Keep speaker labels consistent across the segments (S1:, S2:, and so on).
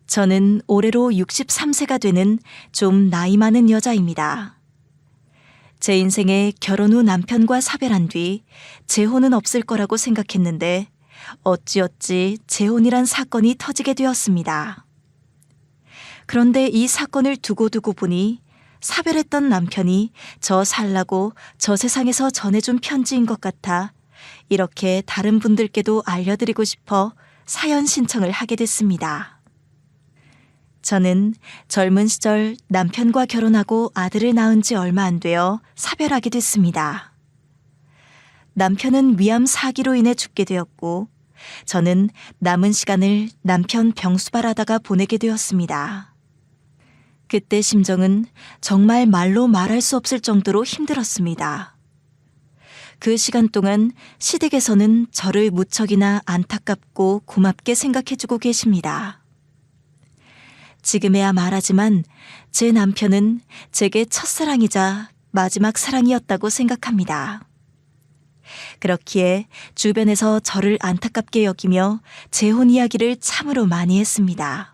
S1: 저는 올해로 63세가 되는 좀 나이 많은 여자입니다. 제 인생에 결혼 후 남편과 사별한 뒤 재혼은 없을 거라고 생각했는데 어찌어찌 재혼이란 사건이 터지게 되었습니다. 그런데 이 사건을 두고 보니 사별했던 남편이 저 살라고 저 세상에서 전해준 편지인 것 같아 이렇게 다른 분들께도 알려드리고 싶어 사연 신청을 하게 됐습니다. 저는 젊은 시절 남편과 결혼하고 아들을 낳은 지 얼마 안 되어 사별하게 됐습니다. 남편은 위암 4기로 인해 죽게 되었고 저는 남은 시간을 남편 병수발하다가 보내게 되었습니다. 그때 심정은 정말 말로 말할 수 없을 정도로 힘들었습니다. 그 시간 동안 시댁에서는 저를 무척이나 안타깝고 고맙게 생각해주고 계십니다. 지금에야 말하지만 제 남편은 제게 첫사랑이자 마지막 사랑이었다고 생각합니다. 그렇기에 주변에서 저를 안타깝게 여기며 재혼 이야기를 참으로 많이 했습니다.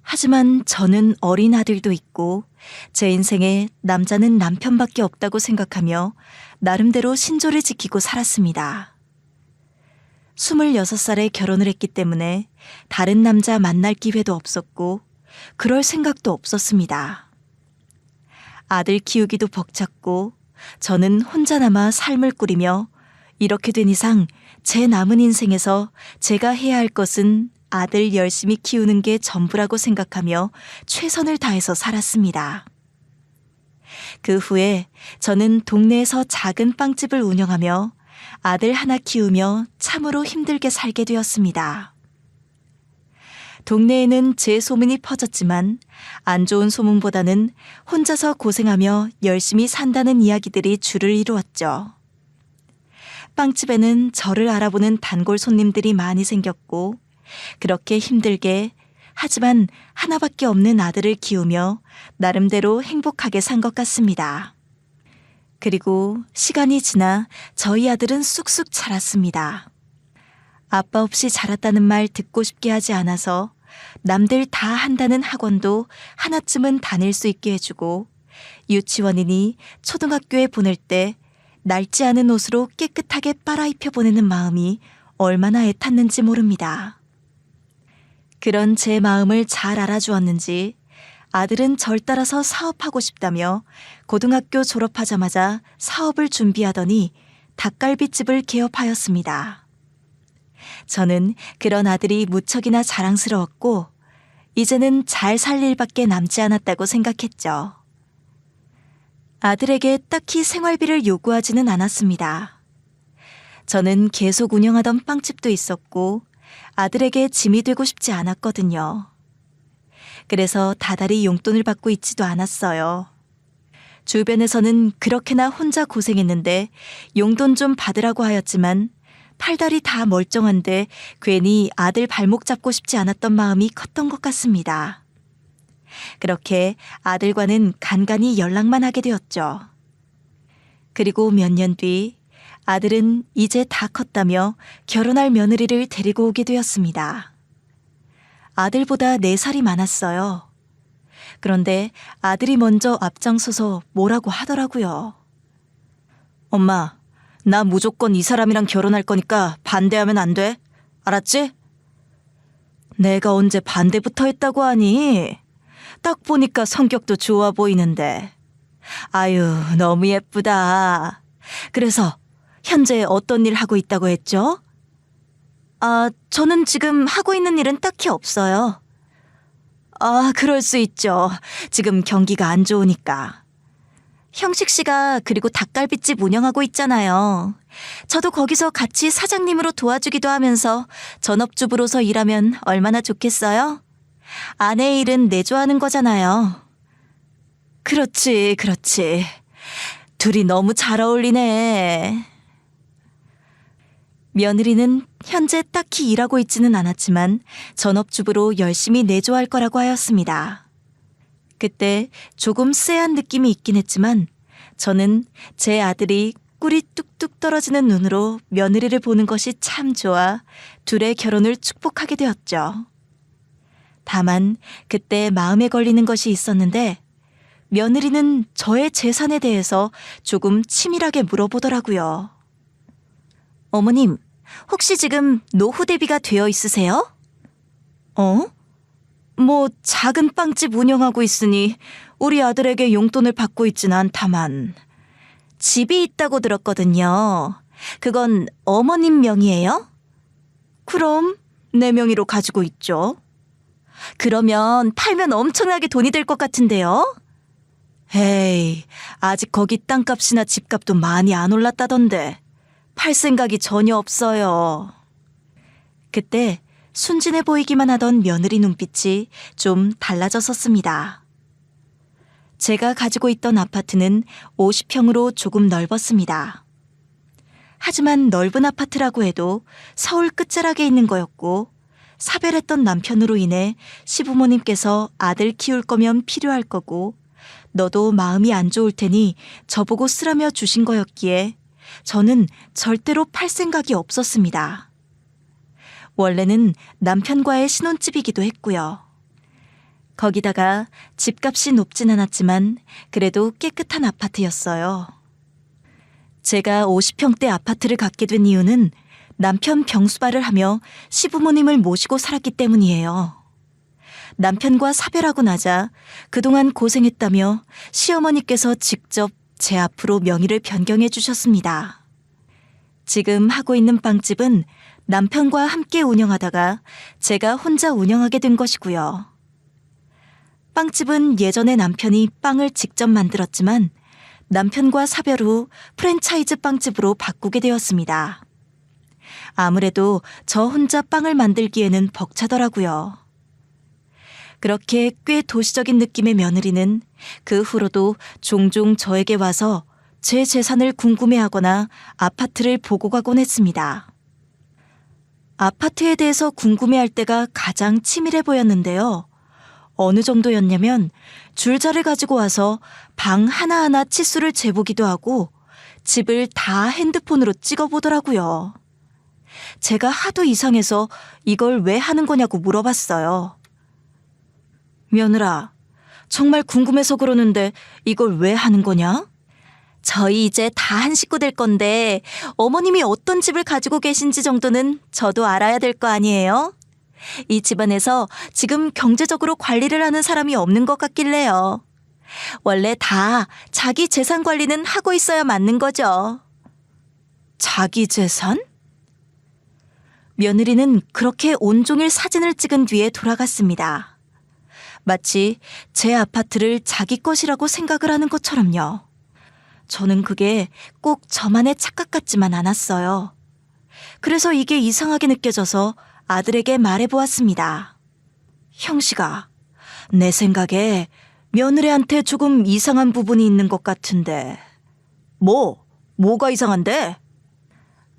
S1: 하지만 저는 어린 아들도 있고 제 인생에 남자는 남편밖에 없다고 생각하며 나름대로 신조를 지키고 살았습니다. 26살에 결혼을 했기 때문에 다른 남자 만날 기회도 없었고 그럴 생각도 없었습니다. 아들 키우기도 벅찼고 저는 혼자 남아 삶을 꾸리며 이렇게 된 이상 제 남은 인생에서 제가 해야 할 것은 아들 열심히 키우는 게 전부라고 생각하며 최선을 다해서 살았습니다. 그 후에 저는 동네에서 작은 빵집을 운영하며 아들 하나 키우며 참으로 힘들게 살게 되었습니다. 동네에는 제 소문이 퍼졌지만 안 좋은 소문보다는 혼자서 고생하며 열심히 산다는 이야기들이 주를 이루었죠. 빵집에는 저를 알아보는 단골 손님들이 많이 생겼고 그렇게 힘들게 하지만 하나밖에 없는 아들을 키우며 나름대로 행복하게 산 것 같습니다. 그리고 시간이 지나 저희 아들은 쑥쑥 자랐습니다. 아빠 없이 자랐다는 말 듣고 싶게 하지 않아서 남들 다 한다는 학원도 하나쯤은 다닐 수 있게 해주고 유치원이니 초등학교에 보낼 때 낡지 않은 옷으로 깨끗하게 빨아입혀 보내는 마음이 얼마나 애탔는지 모릅니다. 그런 제 마음을 잘 알아주었는지 아들은 절 따라서 사업하고 싶다며 고등학교 졸업하자마자 사업을 준비하더니 닭갈비집을 개업하였습니다. 저는 그런 아들이 무척이나 자랑스러웠고 이제는 잘 살 일밖에 남지 않았다고 생각했죠. 아들에게 딱히 생활비를 요구하지는 않았습니다. 저는 계속 운영하던 빵집도 있었고 아들에게 짐이 되고 싶지 않았거든요. 그래서 다달이 용돈을 받고 있지도 않았어요. 주변에서는 그렇게나 혼자 고생했는데 용돈 좀 받으라고 하였지만 팔다리 다 멀쩡한데 괜히 아들 발목 잡고 싶지 않았던 마음이 컸던 것 같습니다. 그렇게 아들과는 간간히 연락만 하게 되었죠. 그리고 몇 년 뒤 아들은 이제 다 컸다며 결혼할 며느리를 데리고 오게 되었습니다. 아들보다 4살이 많았어요. 그런데 아들이 먼저 앞장서서 뭐라고 하더라고요. 엄마, 나 무조건 이 사람이랑 결혼할 거니까 반대하면 안 돼. 알았지? 내가 언제 반대부터 했다고 하니? 딱 보니까 성격도 좋아 보이는데. 아유, 너무 예쁘다. 그래서 현재 어떤 일 하고 있다고 했죠? 저는 지금 하고 있는 일은 딱히 없어요. 그럴 수 있죠. 지금 경기가 안 좋으니까. 형식 씨가 그리고 닭갈비집 운영하고 있잖아요. 저도 거기서 같이 사장님으로 도와주기도 하면서 전업주부로서 일하면 얼마나 좋겠어요? 아내의 일은 내조하는 거잖아요. 그렇지. 둘이 너무 잘 어울리네. 며느리는 현재 딱히 일하고 있지는 않았지만 전업주부로 열심히 내조할 거라고 하였습니다. 그때 조금 쎄한 느낌이 있긴 했지만 저는 제 아들이 꿀이 뚝뚝 떨어지는 눈으로 며느리를 보는 것이 참 좋아 둘의 결혼을 축복하게 되었죠. 다만 그때 마음에 걸리는 것이 있었는데 며느리는 저의 재산에 대해서 조금 치밀하게 물어보더라고요. 어머님, 혹시 지금 노후 대비가 되어 있으세요? 뭐 작은 빵집 운영하고 있으니 우리 아들에게 용돈을 받고 있진 않다만. 집이 있다고 들었거든요. 그건 어머님 명의예요? 그럼 내 명의로 가지고 있죠. 그러면 팔면 엄청나게 돈이 될 것 같은데요? 에이, 아직 거기 땅값이나 집값도 많이 안 올랐다던데 팔 생각이 전혀 없어요. 그때 순진해 보이기만 하던 며느리 눈빛이 좀 달라졌었습니다. 제가 가지고 있던 아파트는 50평으로 조금 넓었습니다. 하지만 넓은 아파트라고 해도 서울 끝자락에 있는 거였고 사별했던 남편으로 인해 시부모님께서 아들 키울 거면 필요할 거고 너도 마음이 안 좋을 테니 저보고 쓰라며 주신 거였기에 저는 절대로 팔 생각이 없었습니다. 원래는 남편과의 신혼집이기도 했고요. 거기다가 집값이 높진 않았지만 그래도 깨끗한 아파트였어요. 제가 50평대 아파트를 갖게 된 이유는 남편 병수발을 하며 시부모님을 모시고 살았기 때문이에요. 남편과 사별하고 나자 그동안 고생했다며 시어머니께서 직접 제 앞으로 명의를 변경해 주셨습니다. 지금 하고 있는 빵집은 남편과 함께 운영하다가 제가 혼자 운영하게 된 것이고요. 빵집은 예전에 남편이 빵을 직접 만들었지만 남편과 사별 후 프랜차이즈 빵집으로 바꾸게 되었습니다. 아무래도 저 혼자 빵을 만들기에는 벅차더라고요. 그렇게 꽤 도시적인 느낌의 며느리는 그 후로도 종종 저에게 와서 제 재산을 궁금해하거나 아파트를 보고 가곤 했습니다. 아파트에 대해서 궁금해할 때가 가장 치밀해 보였는데요. 어느 정도였냐면 줄자를 가지고 와서 방 하나하나 치수를 재보기도 하고 집을 다 핸드폰으로 찍어보더라고요. 제가 하도 이상해서 이걸 왜 하는 거냐고 물어봤어요. 며느라, 정말 궁금해서 그러는데 이걸 왜 하는 거냐? 저희 이제 다 한 식구 될 건데 어머님이 어떤 집을 가지고 계신지 정도는 저도 알아야 될 거 아니에요? 이 집안에서 지금 경제적으로 관리를 하는 사람이 없는 것 같길래요. 원래 다 자기 재산 관리는 하고 있어야 맞는 거죠. 자기 재산? 며느리는 그렇게 온종일 사진을 찍은 뒤에 돌아갔습니다. 마치 제 아파트를 자기 것이라고 생각을 하는 것처럼요. 저는 그게 꼭 저만의 착각 같지만 않았어요. 그래서 이게 이상하게 느껴져서 아들에게 말해보았습니다. 형씨가, 내 생각에 며느리한테 조금 이상한 부분이 있는 것 같은데. 뭐가 이상한데?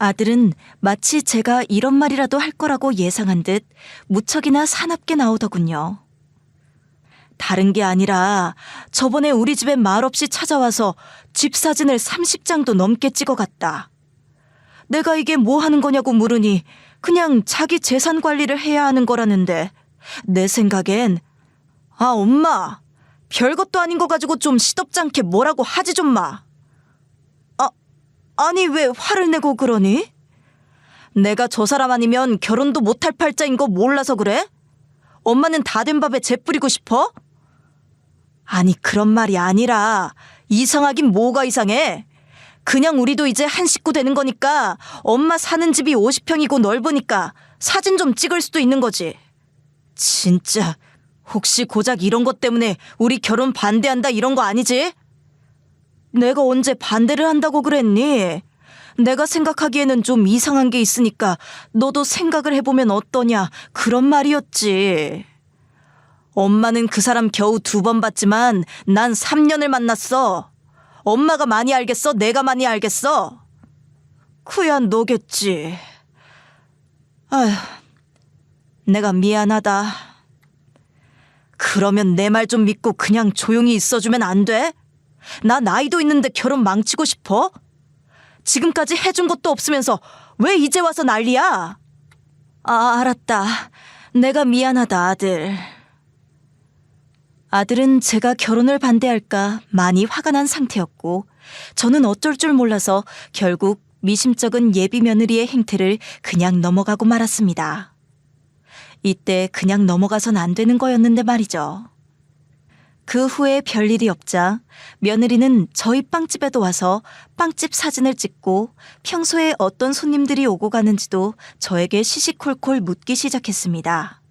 S1: 아들은 마치 제가 이런 말이라도 할 거라고 예상한 듯 무척이나 사납게 나오더군요. 다른 게 아니라 저번에 우리 집에 말없이 찾아와서 집 사진을 30장도 넘게 찍어갔다. 내가 이게 뭐 하는 거냐고 물으니 그냥 자기 재산 관리를 해야 하는 거라는데 내 생각엔 엄마, 별것도 아닌 거 가지고 좀 시덥잖게 뭐라고 하지 좀 마. 아니 왜 화를 내고 그러니? 내가 저 사람 아니면 결혼도 못할 팔자인 거 몰라서 그래? 엄마는 다 된 밥에 재 뿌리고 싶어? 아니 그런 말이 아니라 이상하긴 뭐가 이상해. 그냥 우리도 이제 한 식구 되는 거니까 엄마 사는 집이 50평이고 넓으니까 사진 좀 찍을 수도 있는 거지. 진짜 혹시 고작 이런 것 때문에 우리 결혼 반대한다 이런 거 아니지? 내가 언제 반대를 한다고 그랬니? 내가 생각하기에는 좀 이상한 게 있으니까 너도 생각을 해보면 어떠냐 그런 말이었지. 엄마는 그 사람 겨우 2번 봤지만 난 3년을 만났어. 엄마가 많이 알겠어? 내가 많이 알겠어? 그야 너겠지. 아휴, 내가 미안하다. 그러면 내 말 좀 믿고 그냥 조용히 있어주면 안 돼? 나 나이도 있는데 결혼 망치고 싶어? 지금까지 해준 것도 없으면서 왜 이제 와서 난리야? 알았다. 내가 미안하다, 아들. 아들은 제가 결혼을 반대할까 많이 화가 난 상태였고 저는 어쩔 줄 몰라서 결국 미심쩍은 예비 며느리의 행태를 그냥 넘어가고 말았습니다. 이때 그냥 넘어가선 안 되는 거였는데 말이죠. 그 후에 별일이 없자 며느리는 저희 빵집에도 와서 빵집 사진을 찍고 평소에 어떤 손님들이 오고 가는지도 저에게 시시콜콜 묻기 시작했습니다.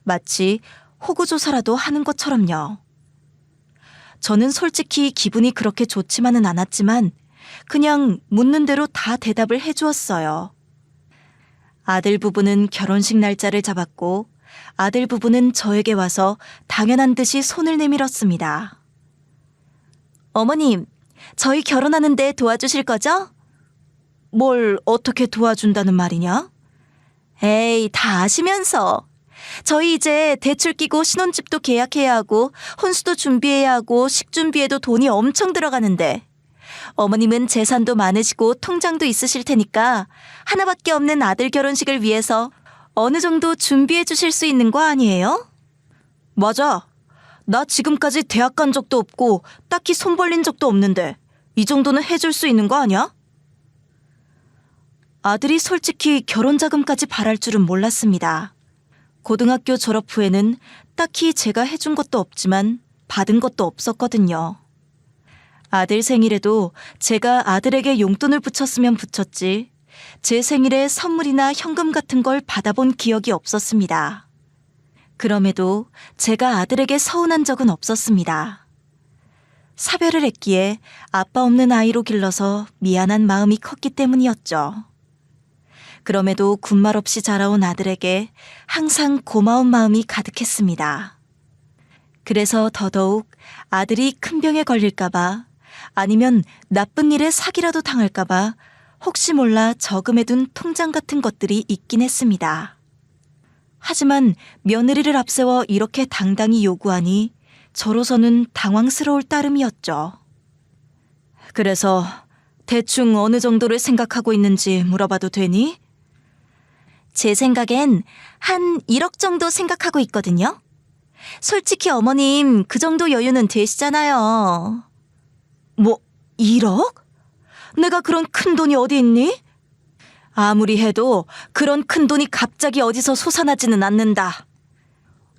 S1: 마치 호구조사라도 하는 것처럼요. 저는 솔직히 기분이 그렇게 좋지만은 않았지만 그냥 묻는 대로 다 대답을 해주었어요. 아들 부부는 결혼식 날짜를 잡았고 아들 부부는 저에게 와서 당연한 듯이 손을 내밀었습니다. 어머님, 저희 결혼하는데 도와주실 거죠? 뭘 어떻게 도와준다는 말이냐? 에이, 다 아시면서. 저희 이제 대출 끼고 신혼집도 계약해야 하고 혼수도 준비해야 하고 식준비에도 돈이 엄청 들어가는데 어머님은 재산도 많으시고 통장도 있으실 테니까 하나밖에 없는 아들 결혼식을 위해서 어느 정도 준비해 주실 수 있는 거 아니에요? 맞아. 나 지금까지 대학 간 적도 없고 딱히 손 벌린 적도 없는데 이 정도는 해줄 수 있는 거 아니야? 아들이 솔직히 결혼 자금까지 바랄 줄은 몰랐습니다. 고등학교 졸업 후에는 딱히 제가 해준 것도 없지만 받은 것도 없었거든요. 아들 생일에도 제가 아들에게 용돈을 붙였으면 붙였지 제 생일에 선물이나 현금 같은 걸 받아본 기억이 없었습니다. 그럼에도 제가 아들에게 서운한 적은 없었습니다. 사별을 했기에 아빠 없는 아이로 길러서 미안한 마음이 컸기 때문이었죠. 그럼에도 군말 없이 자라온 아들에게 항상 고마운 마음이 가득했습니다. 그래서 더더욱 아들이 큰 병에 걸릴까봐 아니면 나쁜 일에 사기라도 당할까봐 혹시 몰라 저금해둔 통장 같은 것들이 있긴 했습니다. 하지만 며느리를 앞세워 이렇게 당당히 요구하니 저로서는 당황스러울 따름이었죠. 그래서 대충 어느 정도를 생각하고 있는지 물어봐도 되니? 제 생각엔 한 1억 정도 생각하고 있거든요. 솔직히 어머님 그 정도 여유는 되시잖아요. 뭐 1억? 내가 그런 큰 돈이 어디 있니? 아무리 해도 그런 큰 돈이 갑자기 어디서 솟아나지는 않는다.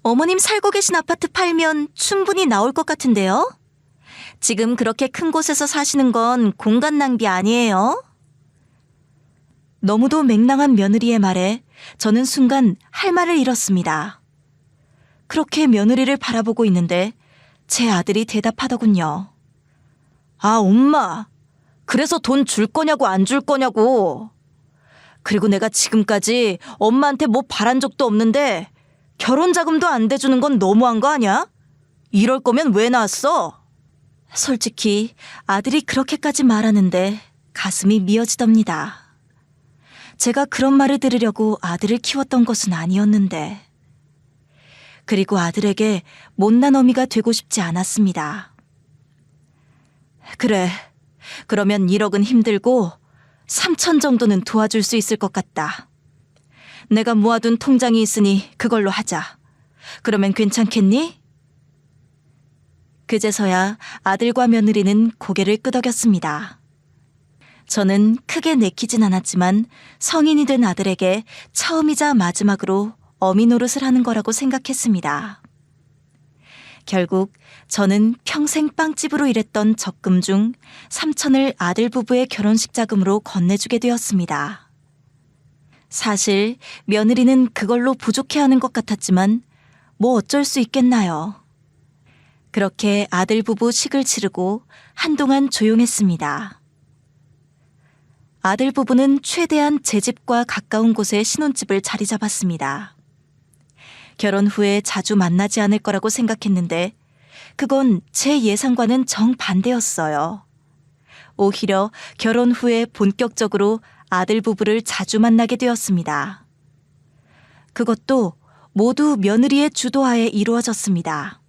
S1: 어머님 살고 계신 아파트 팔면 충분히 나올 것 같은데요? 지금 그렇게 큰 곳에서 사시는 건 공간 낭비 아니에요? 너무도 맹랑한 며느리의 말에 저는 순간 할 말을 잃었습니다. 그렇게 며느리를 바라보고 있는데 제 아들이 대답하더군요. 아, 엄마. 그래서 돈 줄 거냐고 안 줄 거냐고. 그리고 내가 지금까지 엄마한테 뭐 바란 적도 없는데 결혼 자금도 안 대주는 건 너무한 거 아니야? 이럴 거면 왜 낳았어? 솔직히 아들이 그렇게까지 말하는데 가슴이 미어지답니다. 제가 그런 말을 들으려고 아들을 키웠던 것은 아니었는데. 그리고 아들에게 못난 어미가 되고 싶지 않았습니다. 그래, 그러면 1억은 힘들고 3천 정도는 도와줄 수 있을 것 같다. 내가 모아둔 통장이 있으니 그걸로 하자. 그러면 괜찮겠니? 그제서야 아들과 며느리는 고개를 끄덕였습니다. 저는 크게 내키진 않았지만 성인이 된 아들에게 처음이자 마지막으로 어미 노릇을 하는 거라고 생각했습니다. 결국 저는 평생 빵집으로 일했던 적금 중 3천을 아들 부부의 결혼식 자금으로 건네주게 되었습니다. 사실 며느리는 그걸로 부족해하는 것 같았지만 뭐 어쩔 수 있겠나요. 그렇게 아들 부부 식을 치르고 한동안 조용했습니다. 아들 부부는 최대한 제 집과 가까운 곳에 신혼집을 자리 잡았습니다. 결혼 후에 자주 만나지 않을 거라고 생각했는데 그건 제 예상과는 정반대였어요. 오히려 결혼 후에 본격적으로 아들 부부를 자주 만나게 되었습니다. 그것도 모두 며느리의 주도하에 이루어졌습니다.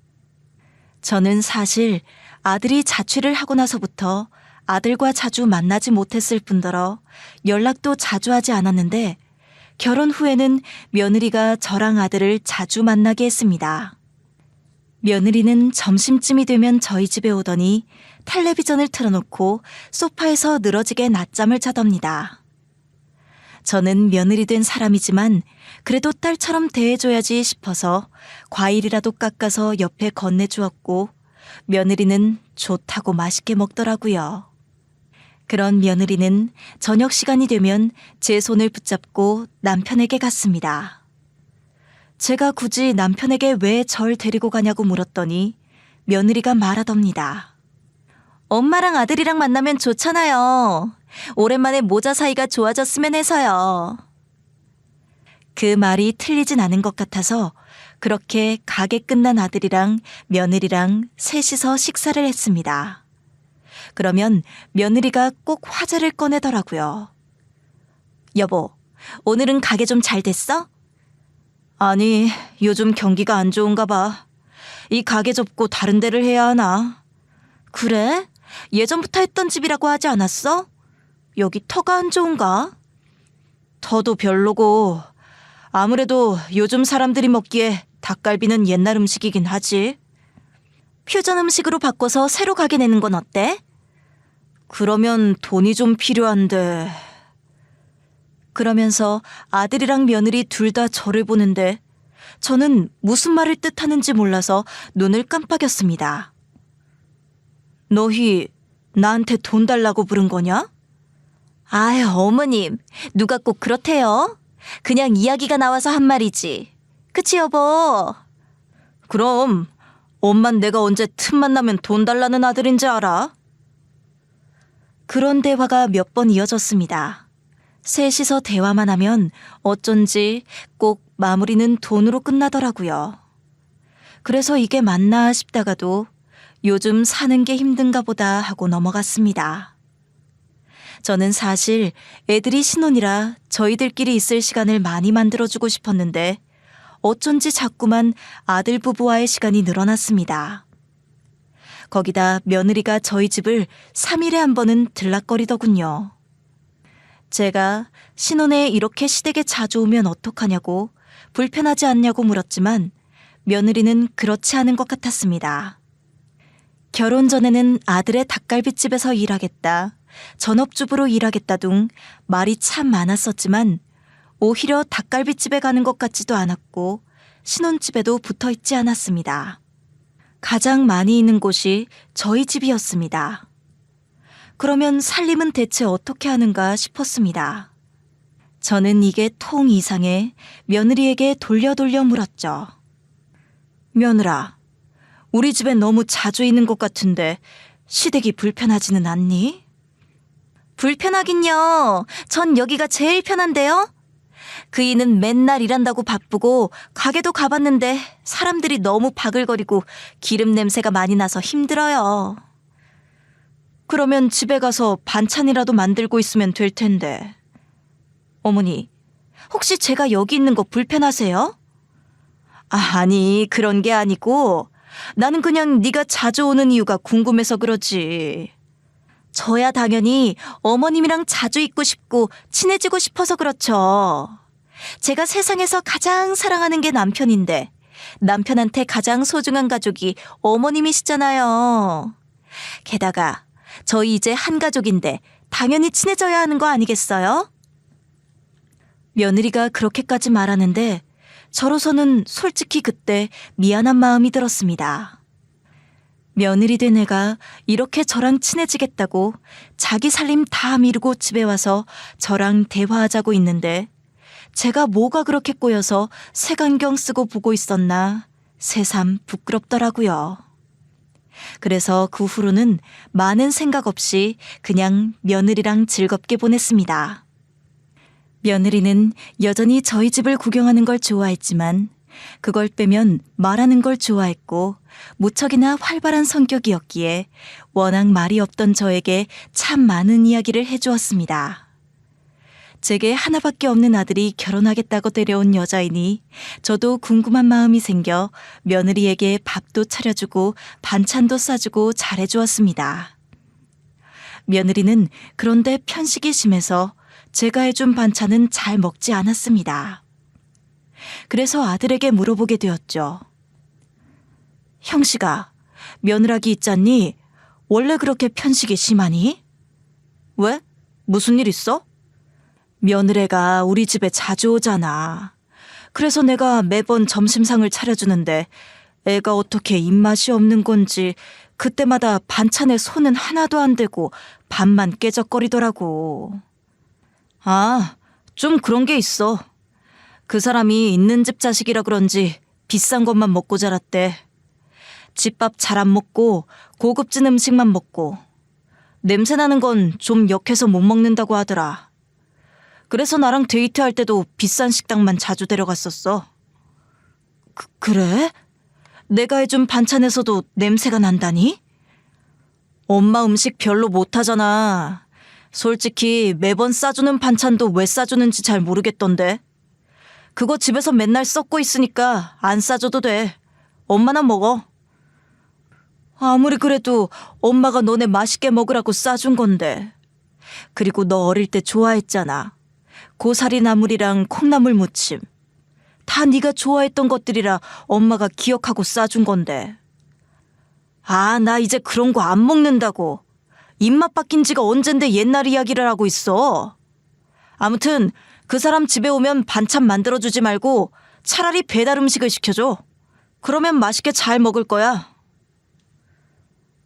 S1: 저는 사실 아들이 자취를 하고 나서부터 아들과 자주 만나지 못했을 뿐더러 연락도 자주 하지 않았는데 결혼 후에는 며느리가 저랑 아들을 자주 만나게 했습니다. 며느리는 점심쯤이 되면 저희 집에 오더니 텔레비전을 틀어놓고 소파에서 늘어지게 낮잠을 자답니다. 저는 며느리 된 사람이지만 그래도 딸처럼 대해줘야지 싶어서 과일이라도 깎아서 옆에 건네주었고 며느리는 좋다고 맛있게 먹더라고요. 그런 며느리는 저녁 시간이 되면 제 손을 붙잡고 남편에게 갔습니다. 제가 굳이 남편에게 왜 절 데리고 가냐고 물었더니 며느리가 말하답니다. 엄마랑 아들이랑 만나면 좋잖아요. 오랜만에 모자 사이가 좋아졌으면 해서요. 그 말이 틀리진 않은 것 같아서 그렇게 가게 끝난 아들이랑 며느리랑 셋이서 식사를 했습니다. 그러면 며느리가 꼭 화제를 꺼내더라고요. 여보, 오늘은 가게 좀 잘 됐어? 아니, 요즘 경기가 안 좋은가 봐. 이 가게 접고 다른 데를 해야 하나? 그래? 예전부터 했던 집이라고 하지 않았어? 여기 터가 안 좋은가? 터도 별로고 아무래도 요즘 사람들이 먹기에 닭갈비는 옛날 음식이긴 하지. 퓨전 음식으로 바꿔서 새로 가게 내는 건 어때? 그러면 돈이 좀 필요한데. 그러면서 아들이랑 며느리 둘 다 저를 보는데 저는 무슨 말을 뜻하는지 몰라서 눈을 깜빡였습니다. 너희 나한테 돈 달라고 부른 거냐? 아유, 어머님, 누가 꼭 그렇대요? 그냥 이야기가 나와서 한 말이지. 그치, 여보? 그럼 엄만 내가 언제 틈만 나면 돈 달라는 아들인지 알아? 그런 대화가 몇 번 이어졌습니다. 셋이서 대화만 하면 어쩐지 꼭 마무리는 돈으로 끝나더라고요. 그래서 이게 맞나 싶다가도 요즘 사는 게 힘든가 보다 하고 넘어갔습니다. 저는 사실 애들이 신혼이라 저희들끼리 있을 시간을 많이 만들어주고 싶었는데 어쩐지 자꾸만 아들 부부와의 시간이 늘어났습니다. 거기다 며느리가 저희 집을 3일에 한 번은 들락거리더군요. 제가 신혼에 이렇게 시댁에 자주 오면 어떡하냐고 불편하지 않냐고 물었지만 며느리는 그렇지 않은 것 같았습니다. 결혼 전에는 아들의 닭갈비집에서 일하겠다, 전업주부로 일하겠다 등 말이 참 많았었지만 오히려 닭갈비집에 가는 것 같지도 않았고 신혼집에도 붙어 있지 않았습니다. 가장 많이 있는 곳이 저희 집이었습니다. 그러면 살림은 대체 어떻게 하는가 싶었습니다. 저는 이게 통 이상해 며느리에게 돌려 물었죠. 며느라, 우리 집에 너무 자주 있는 것 같은데 시댁이 불편하지는 않니? 불편하긴요. 전 여기가 제일 편한데요. 그이는 맨날 일한다고 바쁘고 가게도 가봤는데 사람들이 너무 바글거리고 기름 냄새가 많이 나서 힘들어요. 그러면 집에 가서 반찬이라도 만들고 있으면 될 텐데. 어머니, 혹시 제가 여기 있는 거 불편하세요? 아니, 그런 게 아니고 나는 그냥 네가 자주 오는 이유가 궁금해서 그러지. 저야 당연히 어머님이랑 자주 있고 싶고 친해지고 싶어서 그렇죠. 제가 세상에서 가장 사랑하는 게 남편인데 남편한테 가장 소중한 가족이 어머님이시잖아요. 게다가 저희 이제 한 가족인데 당연히 친해져야 하는 거 아니겠어요? 며느리가 그렇게까지 말하는데 저로서는 솔직히 그때 미안한 마음이 들었습니다. 며느리 된 애가 이렇게 저랑 친해지겠다고 자기 살림 다 미루고 집에 와서 저랑 대화하자고 있는데 제가 뭐가 그렇게 꼬여서 색안경 쓰고 보고 있었나 새삼 부끄럽더라고요. 그래서 그 후로는 많은 생각 없이 그냥 며느리랑 즐겁게 보냈습니다. 며느리는 여전히 저희 집을 구경하는 걸 좋아했지만 그걸 빼면 말하는 걸 좋아했고 무척이나 활발한 성격이었기에 워낙 말이 없던 저에게 참 많은 이야기를 해주었습니다. 제게 하나밖에 없는 아들이 결혼하겠다고 데려온 여자이니 저도 궁금한 마음이 생겨 며느리에게 밥도 차려주고 반찬도 싸주고 잘해주었습니다. 며느리는 그런데 편식이 심해서 제가 해준 반찬은 잘 먹지 않았습니다. 그래서 아들에게 물어보게 되었죠. 형씨가 며느라기 있잖니? 원래 그렇게 편식이 심하니? 왜? 무슨 일 있어? 며느래가 우리 집에 자주 오잖아. 그래서 내가 매번 점심상을 차려주는데 애가 어떻게 입맛이 없는 건지 그때마다 반찬에 손은 하나도 안 대고 밥만 깨적거리더라고. 아, 좀 그런 게 있어. 그 사람이 있는 집 자식이라 그런지 비싼 것만 먹고 자랐대. 집밥 잘 안 먹고 고급진 음식만 먹고 냄새나는 건 좀 역해서 못 먹는다고 하더라. 그래서 나랑 데이트할 때도 비싼 식당만 자주 데려갔었어. 그래? 내가 해준 반찬에서도 냄새가 난다니? 엄마 음식 별로 못하잖아. 솔직히 매번 싸주는 반찬도 왜 싸주는지 잘 모르겠던데. 그거 집에서 맨날 썩고 있으니까 안 싸줘도 돼. 엄마나 먹어. 아무리 그래도 엄마가 너네 맛있게 먹으라고 싸준 건데. 그리고 너 어릴 때 좋아했잖아. 고사리 나물이랑 콩나물 무침. 다 네가 좋아했던 것들이라 엄마가 기억하고 싸준 건데. 아, 나 이제 그런 거 안 먹는다고. 입맛 바뀐 지가 언젠데 옛날 이야기를 하고 있어. 아무튼 그 사람 집에 오면 반찬 만들어주지 말고 차라리 배달 음식을 시켜줘. 그러면 맛있게 잘 먹을 거야.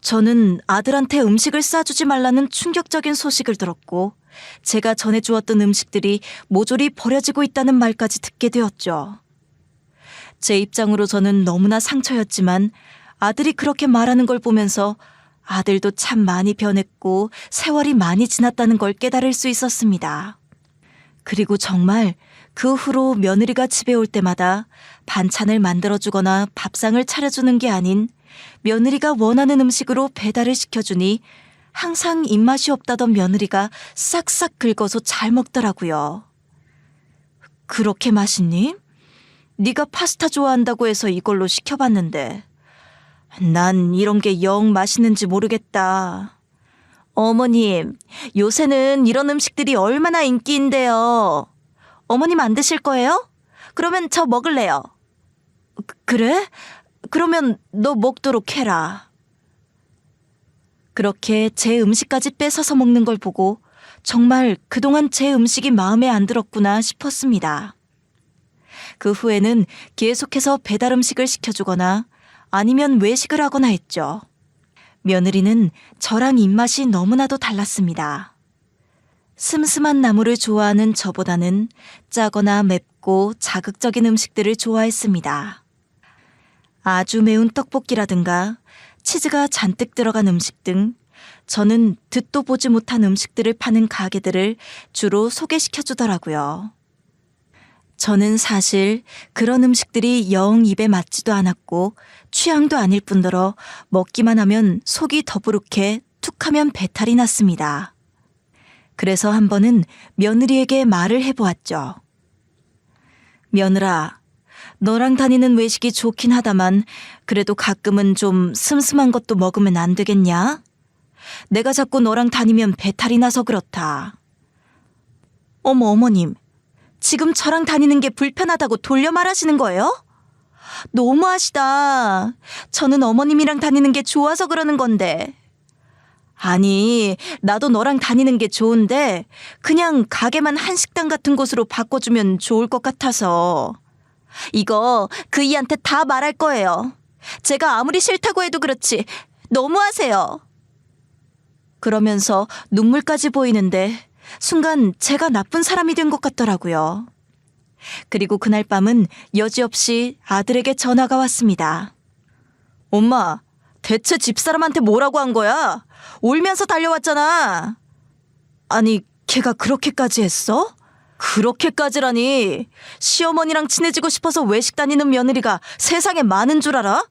S1: 저는 아들한테 음식을 싸주지 말라는 충격적인 소식을 들었고 제가 전해주었던 음식들이 모조리 버려지고 있다는 말까지 듣게 되었죠. 제 입장으로서는 너무나 상처였지만 아들이 그렇게 말하는 걸 보면서 아들도 참 많이 변했고 세월이 많이 지났다는 걸 깨달을 수 있었습니다. 그리고 정말 그 후로 며느리가 집에 올 때마다 반찬을 만들어주거나 밥상을 차려주는 게 아닌 며느리가 원하는 음식으로 배달을 시켜주니 항상 입맛이 없다던 며느리가 싹싹 긁어서 잘 먹더라고요. 그렇게 맛있니? 네가 파스타 좋아한다고 해서 이걸로 시켜봤는데 난 이런 게 영 맛있는지 모르겠다. 어머님, 요새는 이런 음식들이 얼마나 인기인데요. 어머님 안 드실 거예요? 그러면 저 먹을래요. 그래? 그러면 너 먹도록 해라. 그렇게 제 음식까지 뺏어서 먹는 걸 보고 정말 그동안 제 음식이 마음에 안 들었구나 싶었습니다. 그 후에는 계속해서 배달 음식을 시켜주거나 아니면 외식을 하거나 했죠. 며느리는 저랑 입맛이 너무나도 달랐습니다. 슴슴한 나물을 좋아하는 저보다는 짜거나 맵고 자극적인 음식들을 좋아했습니다. 아주 매운 떡볶이라든가 치즈가 잔뜩 들어간 음식 등 저는 듣도 보지 못한 음식들을 파는 가게들을 주로 소개시켜주더라고요. 저는 사실 그런 음식들이 영 입에 맞지도 않았고 취향도 아닐 뿐더러 먹기만 하면 속이 더부룩해 툭하면 배탈이 났습니다. 그래서 한 번은 며느리에게 말을 해보았죠. 며느라, 너랑 다니는 외식이 좋긴 하다만 그래도 가끔은 좀 슴슴한 것도 먹으면 안 되겠냐? 내가 자꾸 너랑 다니면 배탈이 나서 그렇다. 어머님, 지금 저랑 다니는 게 불편하다고 돌려 말하시는 거예요? 너무하시다. 저는 어머님이랑 다니는 게 좋아서 그러는 건데. 아니, 나도 너랑 다니는 게 좋은데 그냥 가게만 한식당 같은 곳으로 바꿔주면 좋을 것 같아서. 이거 그이한테 다 말할 거예요. 제가 아무리 싫다고 해도 그렇지 너무하세요. 그러면서 눈물까지 보이는데 순간 제가 나쁜 사람이 된 것 같더라고요. 그리고 그날 밤은 여지없이 아들에게 전화가 왔습니다. 엄마, 대체 집사람한테 뭐라고 한 거야? 울면서 달려왔잖아. 아니, 걔가 그렇게까지 했어? 그렇게까지라니. 시어머니랑 친해지고 싶어서 외식 다니는 며느리가 세상에 많은 줄 알아?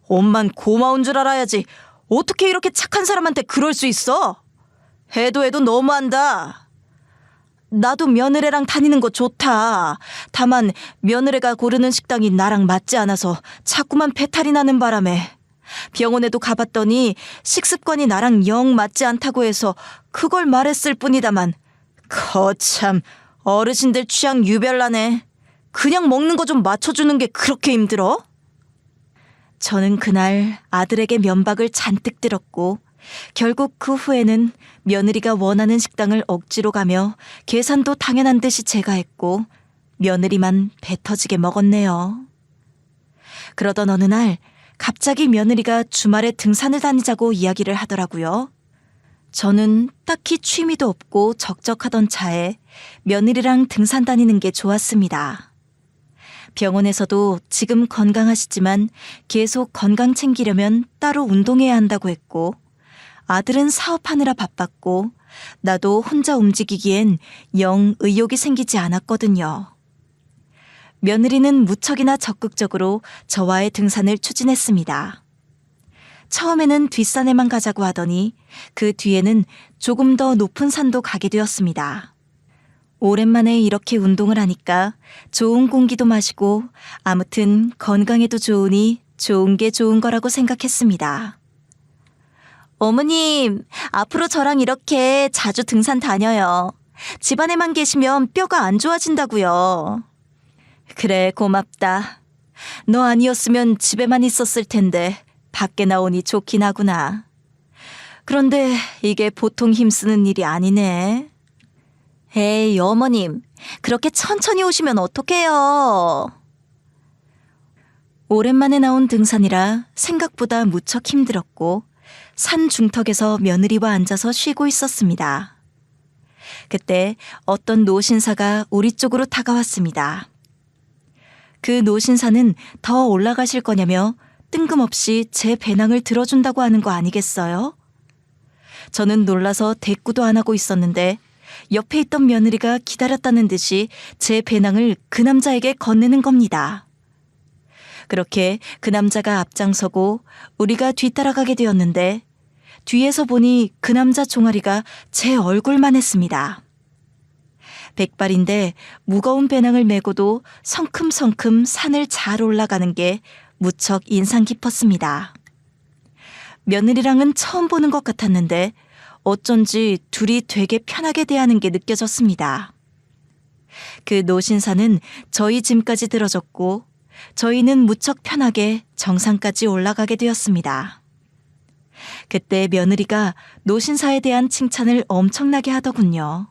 S1: 엄만 고마운 줄 알아야지. 어떻게 이렇게 착한 사람한테 그럴 수 있어? 해도 너무한다. 나도 며느리랑 다니는 거 좋다. 다만 며느리가 고르는 식당이 나랑 맞지 않아서 자꾸만 배탈이 나는 바람에 병원에도 가봤더니 식습관이 나랑 영 맞지 않다고 해서 그걸 말했을 뿐이다만 거참 어르신들 취향 유별나네. 그냥 먹는 거 좀 맞춰주는 게 그렇게 힘들어? 저는 그날 아들에게 면박을 잔뜩 들었고 결국 그 후에는 며느리가 원하는 식당을 억지로 가며 계산도 당연한 듯이 제가 했고 며느리만 배 터지게 먹었네요. 그러던 어느 날 갑자기 며느리가 주말에 등산을 다니자고 이야기를 하더라고요. 저는 딱히 취미도 없고 적적하던 차에 며느리랑 등산 다니는 게 좋았습니다. 병원에서도 지금 건강하시지만 계속 건강 챙기려면 따로 운동해야 한다고 했고 아들은 사업하느라 바빴고 나도 혼자 움직이기엔 영 의욕이 생기지 않았거든요. 며느리는 무척이나 적극적으로 저와의 등산을 추진했습니다. 처음에는 뒷산에만 가자고 하더니 그 뒤에는 조금 더 높은 산도 가게 되었습니다. 오랜만에 이렇게 운동을 하니까 좋은 공기도 마시고 아무튼 건강에도 좋으니 좋은 게 좋은 거라고 생각했습니다. 어머님, 앞으로 저랑 이렇게 자주 등산 다녀요. 집안에만 계시면 뼈가 안 좋아진다고요. 그래, 고맙다. 너 아니었으면 집에만 있었을 텐데 밖에 나오니 좋긴 하구나. 그런데 이게 보통 힘쓰는 일이 아니네. 에이, 어머님, 그렇게 천천히 오시면 어떡해요. 오랜만에 나온 등산이라 생각보다 무척 힘들었고 산 중턱에서 며느리와 앉아서 쉬고 있었습니다. 그때 어떤 노신사가 우리 쪽으로 다가왔습니다. 그 노신사는 더 올라가실 거냐며 뜬금없이 제 배낭을 들어준다고 하는 거 아니겠어요? 저는 놀라서 대꾸도 안 하고 있었는데 옆에 있던 며느리가 기다렸다는 듯이 제 배낭을 그 남자에게 건네는 겁니다. 그렇게 그 남자가 앞장서고 우리가 뒤따라가게 되었는데 뒤에서 보니 그 남자 종아리가 제 얼굴만 했습니다. 백발인데 무거운 배낭을 메고도 성큼성큼 산을 잘 올라가는 게 무척 인상 깊었습니다. 며느리랑은 처음 보는 것 같았는데 어쩐지 둘이 되게 편하게 대하는 게 느껴졌습니다. 그 노신사는 저희 짐까지 들어줬고 저희는 무척 편하게 정상까지 올라가게 되었습니다. 그때 며느리가 노신사에 대한 칭찬을 엄청나게 하더군요.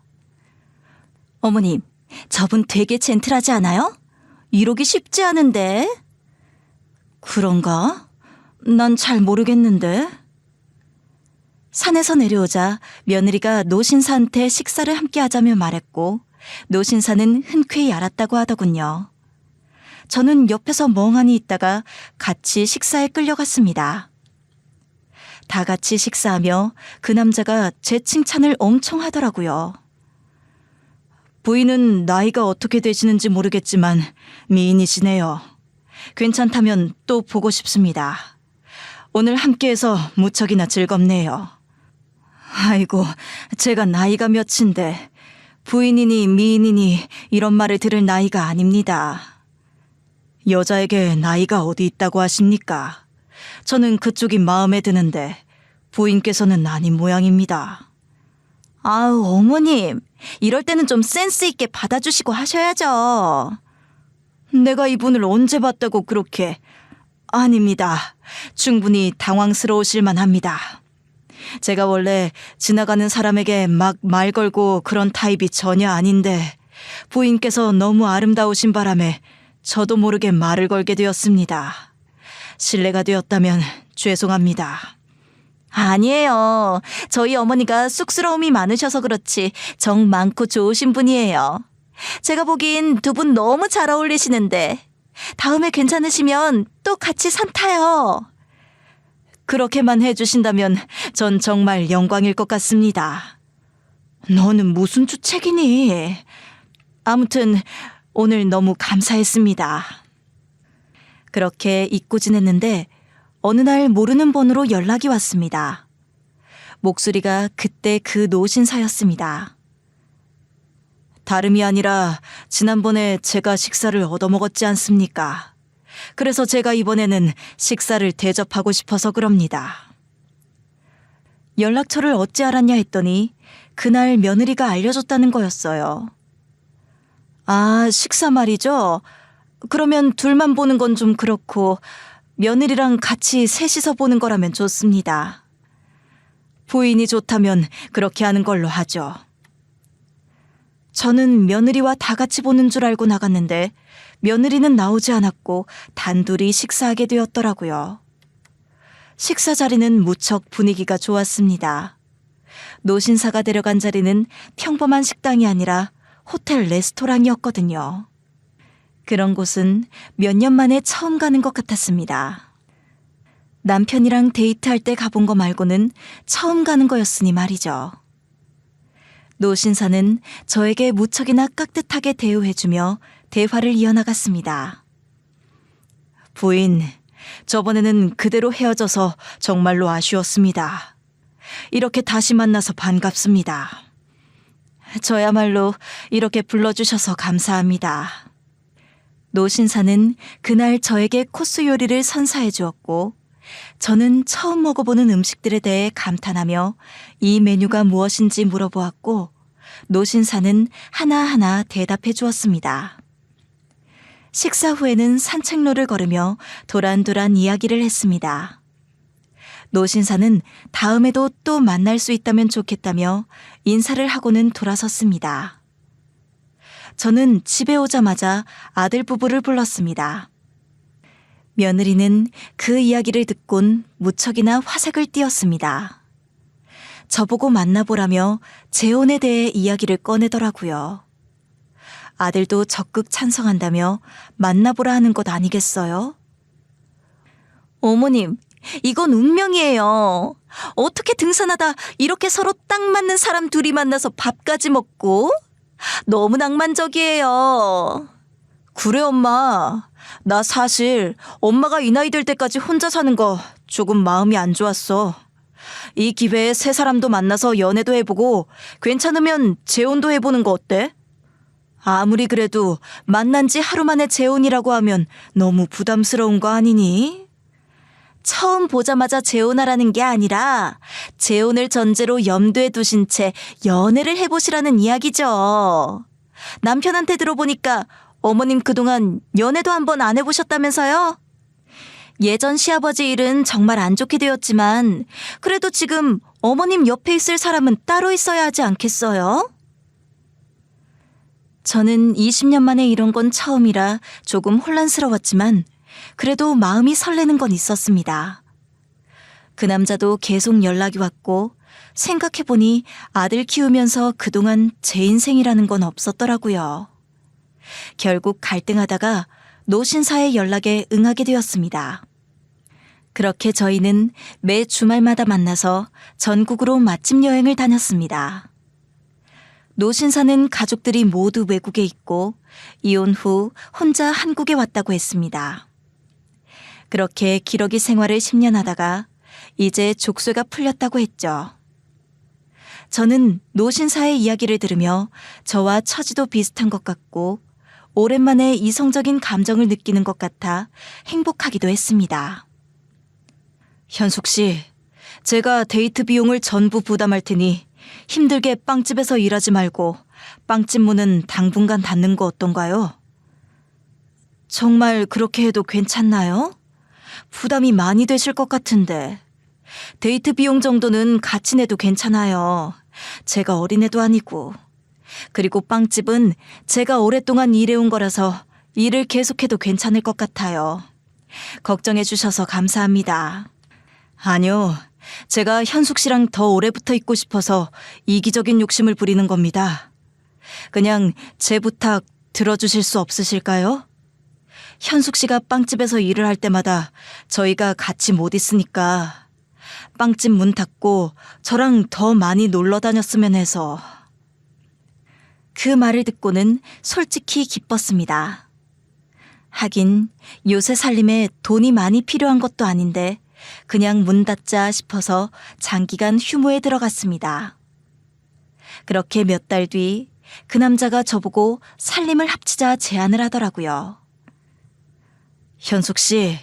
S1: 어머님, 저분 되게 젠틀하지 않아요? 이러기 쉽지 않은데. 그런가? 난 잘 모르겠는데. 산에서 내려오자 며느리가 노신사한테 식사를 함께 하자며 말했고 노신사는 흔쾌히 알았다고 하더군요. 저는 옆에서 멍하니 있다가 같이 식사에 끌려갔습니다. 다 같이 식사하며 그 남자가 제 칭찬을 엄청 하더라고요. 부인은 나이가 어떻게 되시는지 모르겠지만 미인이시네요. 괜찮다면 또 보고 싶습니다. 오늘 함께해서 무척이나 즐겁네요. 아이고, 제가 나이가 몇인데 부인이니 미인이니 이런 말을 들을 나이가 아닙니다. 여자에게 나이가 어디 있다고 하십니까? 저는 그쪽이 마음에 드는데 부인께서는 아닌 모양입니다. 아우, 어머님, 이럴 때는 좀 센스 있게 받아주시고 하셔야죠. 내가 이분을 언제 봤다고 그렇게. 아닙니다. 충분히 당황스러우실 만합니다. 제가 원래 지나가는 사람에게 막 말 걸고 그런 타입이 전혀 아닌데 부인께서 너무 아름다우신 바람에 저도 모르게 말을 걸게 되었습니다. 실례가 되었다면 죄송합니다. 아니에요. 저희 어머니가 쑥스러움이 많으셔서 그렇지 정 많고 좋으신 분이에요. 제가 보기엔 두 분 너무 잘 어울리시는데 다음에 괜찮으시면 또 같이 산 타요. 그렇게만 해주신다면 전 정말 영광일 것 같습니다. 너는 무슨 주책이니? 아무튼 오늘 너무 감사했습니다. 그렇게 잊고 지냈는데 어느 날 모르는 번호로 연락이 왔습니다. 목소리가 그때 그 노신사였습니다. 다름이 아니라 지난번에 제가 식사를 얻어먹었지 않습니까? 그래서 제가 이번에는 식사를 대접하고 싶어서 그럽니다. 연락처를 어찌 알았냐 했더니 그날 며느리가 알려줬다는 거였어요. 아, 식사 말이죠? 그러면 둘만 보는 건 좀 그렇고 며느리랑 같이 셋이서 보는 거라면 좋습니다. 부인이 좋다면 그렇게 하는 걸로 하죠. 저는 며느리와 다 같이 보는 줄 알고 나갔는데 며느리는 나오지 않았고 단둘이 식사하게 되었더라고요. 식사 자리는 무척 분위기가 좋았습니다. 노신사가 데려간 자리는 평범한 식당이 아니라 호텔 레스토랑이었거든요. 그런 곳은 몇 년 만에 처음 가는 것 같았습니다. 남편이랑 데이트할 때 가본 거 말고는 처음 가는 거였으니 말이죠. 노신사는 저에게 무척이나 깍듯하게 대우해주며 대화를 이어나갔습니다. 부인, 저번에는 그대로 헤어져서 정말로 아쉬웠습니다. 이렇게 다시 만나서 반갑습니다. 저야말로 이렇게 불러주셔서 감사합니다. 노신사는 그날 저에게 코스 요리를 선사해 주었고 저는 처음 먹어보는 음식들에 대해 감탄하며 이 메뉴가 무엇인지 물어보았고 노신사는 하나하나 대답해 주었습니다. 식사 후에는 산책로를 걸으며 도란도란 이야기를 했습니다. 노신사는 다음에도 또 만날 수 있다면 좋겠다며 인사를 하고는 돌아섰습니다. 저는 집에 오자마자 아들 부부를 불렀습니다. 며느리는 그 이야기를 듣곤 무척이나 화색을 띠었습니다. 저보고 만나보라며 재혼에 대해 이야기를 꺼내더라고요. 아들도 적극 찬성한다며 만나보라 하는 것 아니겠어요? 어머님, 이건 운명이에요. 어떻게 등산하다 이렇게 서로 딱 맞는 사람 둘이 만나서 밥까지 먹고? 너무 낭만적이에요. 그래, 엄마. 나 사실 엄마가 이 나이 될 때까지 혼자 사는 거 조금 마음이 안 좋았어. 이 기회에 새 사람도 만나서 연애도 해보고 괜찮으면 재혼도 해보는 거 어때? 아무리 그래도 만난 지 하루 만에 재혼이라고 하면 너무 부담스러운 거 아니니? 처음 보자마자 재혼하라는 게 아니라 재혼을 전제로 염두에 두신 채 연애를 해보시라는 이야기죠. 남편한테 들어보니까 어머님 그동안 연애도 한번 안 해보셨다면서요? 예전 시아버지 일은 정말 안 좋게 되었지만 그래도 지금 어머님 옆에 있을 사람은 따로 있어야 하지 않겠어요? 저는 20년 만에 이런 건 처음이라 조금 혼란스러웠지만 그래도 마음이 설레는 건 있었습니다. 그 남자도 계속 연락이 왔고 생각해보니 아들 키우면서 그동안 제 인생이라는 건 없었더라고요. 결국 갈등하다가 노신사의 연락에 응하게 되었습니다. 그렇게 저희는 매 주말마다 만나서 전국으로 맛집 여행을 다녔습니다. 노신사는 가족들이 모두 외국에 있고 이혼 후 혼자 한국에 왔다고 했습니다. 그렇게 기러기 생활을 10년 하다가 이제 족쇄가 풀렸다고 했죠. 저는 노신사의 이야기를 들으며 저와 처지도 비슷한 것 같고 오랜만에 이성적인 감정을 느끼는 것 같아 행복하기도 했습니다. 현숙 씨, 제가 데이트 비용을 전부 부담할 테니 힘들게 빵집에서 일하지 말고 빵집 문은 당분간 닫는 거 어떤가요? 정말 그렇게 해도 괜찮나요? 부담이 많이 되실 것 같은데. 데이트 비용 정도는 같이 내도 괜찮아요. 제가 어린애도 아니고. 그리고 빵집은 제가 오랫동안 일해온 거라서 일을 계속해도 괜찮을 것 같아요. 걱정해 주셔서 감사합니다. 아니요, 제가 현숙 씨랑 더 오래 붙어 있고 싶어서 이기적인 욕심을 부리는 겁니다. 그냥 제 부탁 들어주실 수 없으실까요? 현숙 씨가 빵집에서 일을 할 때마다 저희가 같이 못 있으니까 빵집 문 닫고 저랑 더 많이 놀러 다녔으면 해서. 그 말을 듣고는 솔직히 기뻤습니다. 하긴 요새 살림에 돈이 많이 필요한 것도 아닌데 그냥 문 닫자 싶어서 장기간 휴무에 들어갔습니다. 그렇게 몇 달 뒤 그 남자가 저보고 살림을 합치자 제안을 하더라고요. 현숙 씨,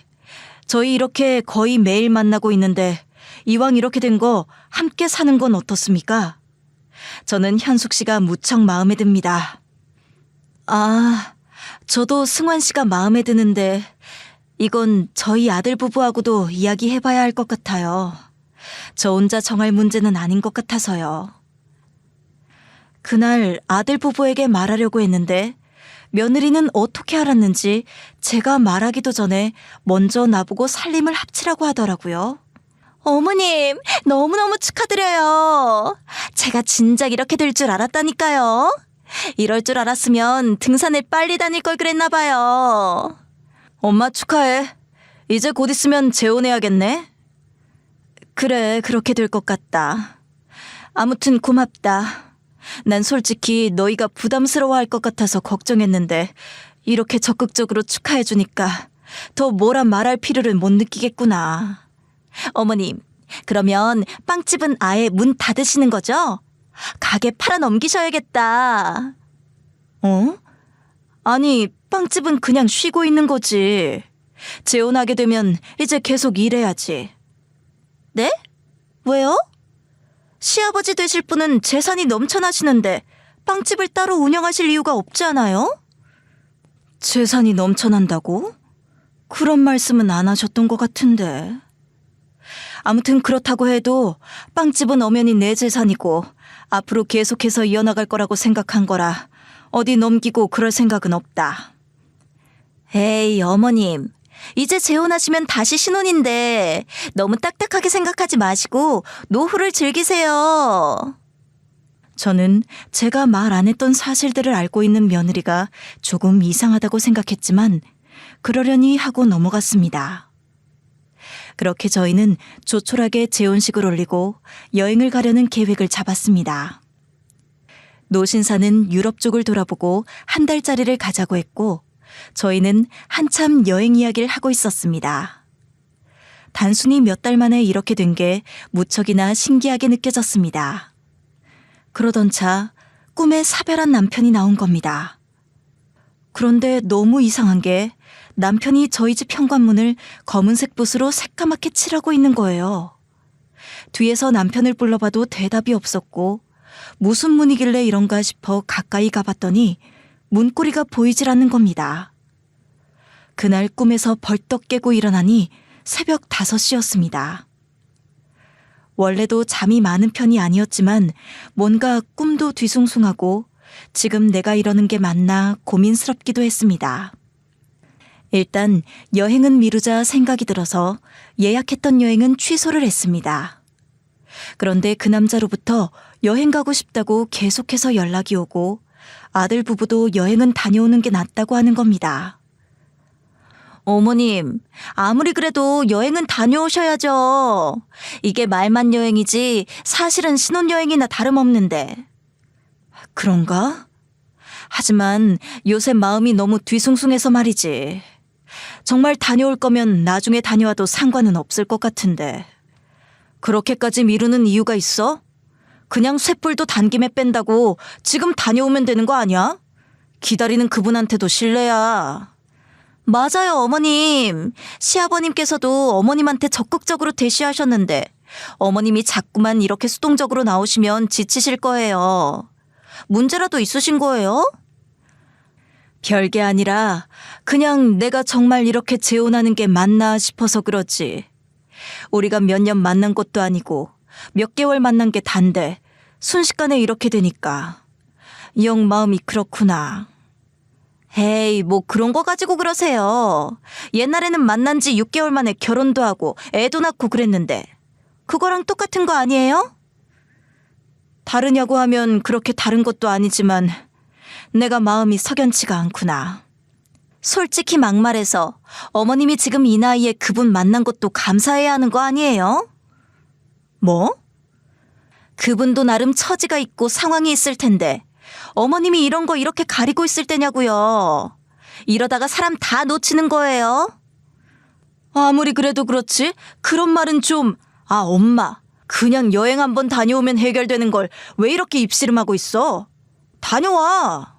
S1: 저희 이렇게 거의 매일 만나고 있는데 이왕 이렇게 된 거 함께 사는 건 어떻습니까? 저는 현숙 씨가 무척 마음에 듭니다. 아, 저도 승환 씨가 마음에 드는데 이건 저희 아들 부부하고도 이야기해봐야 할 것 같아요. 저 혼자 정할 문제는 아닌 것 같아서요. 그날 아들 부부에게 말하려고 했는데 며느리는 어떻게 알았는지 제가 말하기도 전에 먼저 나보고 살림을 합치라고 하더라고요. 어머님, 너무너무 축하드려요. 제가 진작 이렇게 될 줄 알았다니까요. 이럴 줄 알았으면 등산을 빨리 다닐 걸 그랬나 봐요. 엄마 축하해. 이제 곧 있으면 재혼해야겠네. 그래, 그렇게 될 것 같다. 아무튼 고맙다. 난 솔직히 너희가 부담스러워할 것 같아서 걱정했는데 이렇게 적극적으로 축하해주니까 더 뭐라 말할 필요를 못 느끼겠구나. 어머님, 그러면 빵집은 아예 문 닫으시는 거죠? 가게 팔아 넘기셔야겠다. 어? 아니, 빵집은 그냥 쉬고 있는 거지. 재혼하게 되면 이제 계속 일해야지. 네? 왜요? 시아버지 되실 분은 재산이 넘쳐나시는데 빵집을 따로 운영하실 이유가 없지 않아요? 재산이 넘쳐난다고? 그런 말씀은 안 하셨던 것 같은데. 아무튼 그렇다고 해도 빵집은 엄연히 내 재산이고 앞으로 계속해서 이어나갈 거라고 생각한 거라 어디 넘기고 그럴 생각은 없다. 에이, 어머님. 이제 재혼하시면 다시 신혼인데 너무 딱딱하게 생각하지 마시고 노후를 즐기세요. 저는 제가 말 안 했던 사실들을 알고 있는 며느리가 조금 이상하다고 생각했지만 그러려니 하고 넘어갔습니다. 그렇게 저희는 조촐하게 재혼식을 올리고 여행을 가려는 계획을 잡았습니다. 노신사는 유럽 쪽을 돌아보고 한 달짜리를 가자고 했고 저희는 한참 여행 이야기를 하고 있었습니다. 단순히 몇 달 만에 이렇게 된 게 무척이나 신기하게 느껴졌습니다. 그러던 차 꿈에 사별한 남편이 나온 겁니다. 그런데 너무 이상한 게 남편이 저희 집 현관문을 검은색 붓으로 새까맣게 칠하고 있는 거예요. 뒤에서 남편을 불러봐도 대답이 없었고 무슨 문이길래 이런가 싶어 가까이 가봤더니 문고리가 보이질 않는 겁니다. 그날 꿈에서 벌떡 깨고 일어나니 새벽 5시였습니다. 원래도 잠이 많은 편이 아니었지만 뭔가 꿈도 뒤숭숭하고 지금 내가 이러는 게 맞나 고민스럽기도 했습니다. 일단 여행은 미루자 생각이 들어서 예약했던 여행은 취소를 했습니다. 그런데 그 남자로부터 여행 가고 싶다고 계속해서 연락이 오고 아들 부부도 여행은 다녀오는 게 낫다고 하는 겁니다. 어머님, 아무리 그래도 여행은 다녀오셔야죠. 이게 말만 여행이지 사실은 신혼여행이나 다름없는데. 그런가? 하지만 요새 마음이 너무 뒤숭숭해서 말이지. 정말 다녀올 거면 나중에 다녀와도 상관은 없을 것 같은데. 그렇게까지 미루는 이유가 있어? 그냥 쇳불도 단김에 뺀다고 지금 다녀오면 되는 거 아니야? 기다리는 그분한테도 실례야. 맞아요, 어머님. 시아버님께서도 어머님한테 적극적으로 대시하셨는데 어머님이 자꾸만 이렇게 수동적으로 나오시면 지치실 거예요. 문제라도 있으신 거예요? 별게 아니라 그냥 내가 정말 이렇게 재혼하는 게 맞나 싶어서 그렇지. 우리가 몇 년 만난 것도 아니고 몇 개월 만난 게 단데 순식간에 이렇게 되니까 영 마음이 그렇구나. 에이, 뭐 그런 거 가지고 그러세요. 옛날에는 만난 지 6개월 만에 결혼도 하고 애도 낳고 그랬는데 그거랑 똑같은 거 아니에요? 다르냐고 하면 그렇게 다른 것도 아니지만 내가 마음이 석연치가 않구나. 솔직히 막말해서 어머님이 지금 이 나이에 그분 만난 것도 감사해야 하는 거 아니에요? 뭐? 그분도 나름 처지가 있고 상황이 있을 텐데 어머님이 이런 거 이렇게 가리고 있을 때냐고요. 이러다가 사람 다 놓치는 거예요. 아무리 그래도 그렇지 그런 말은 좀... 엄마, 그냥 여행 한번 다녀오면 해결되는 걸 왜 이렇게 입씨름하고 있어? 다녀와.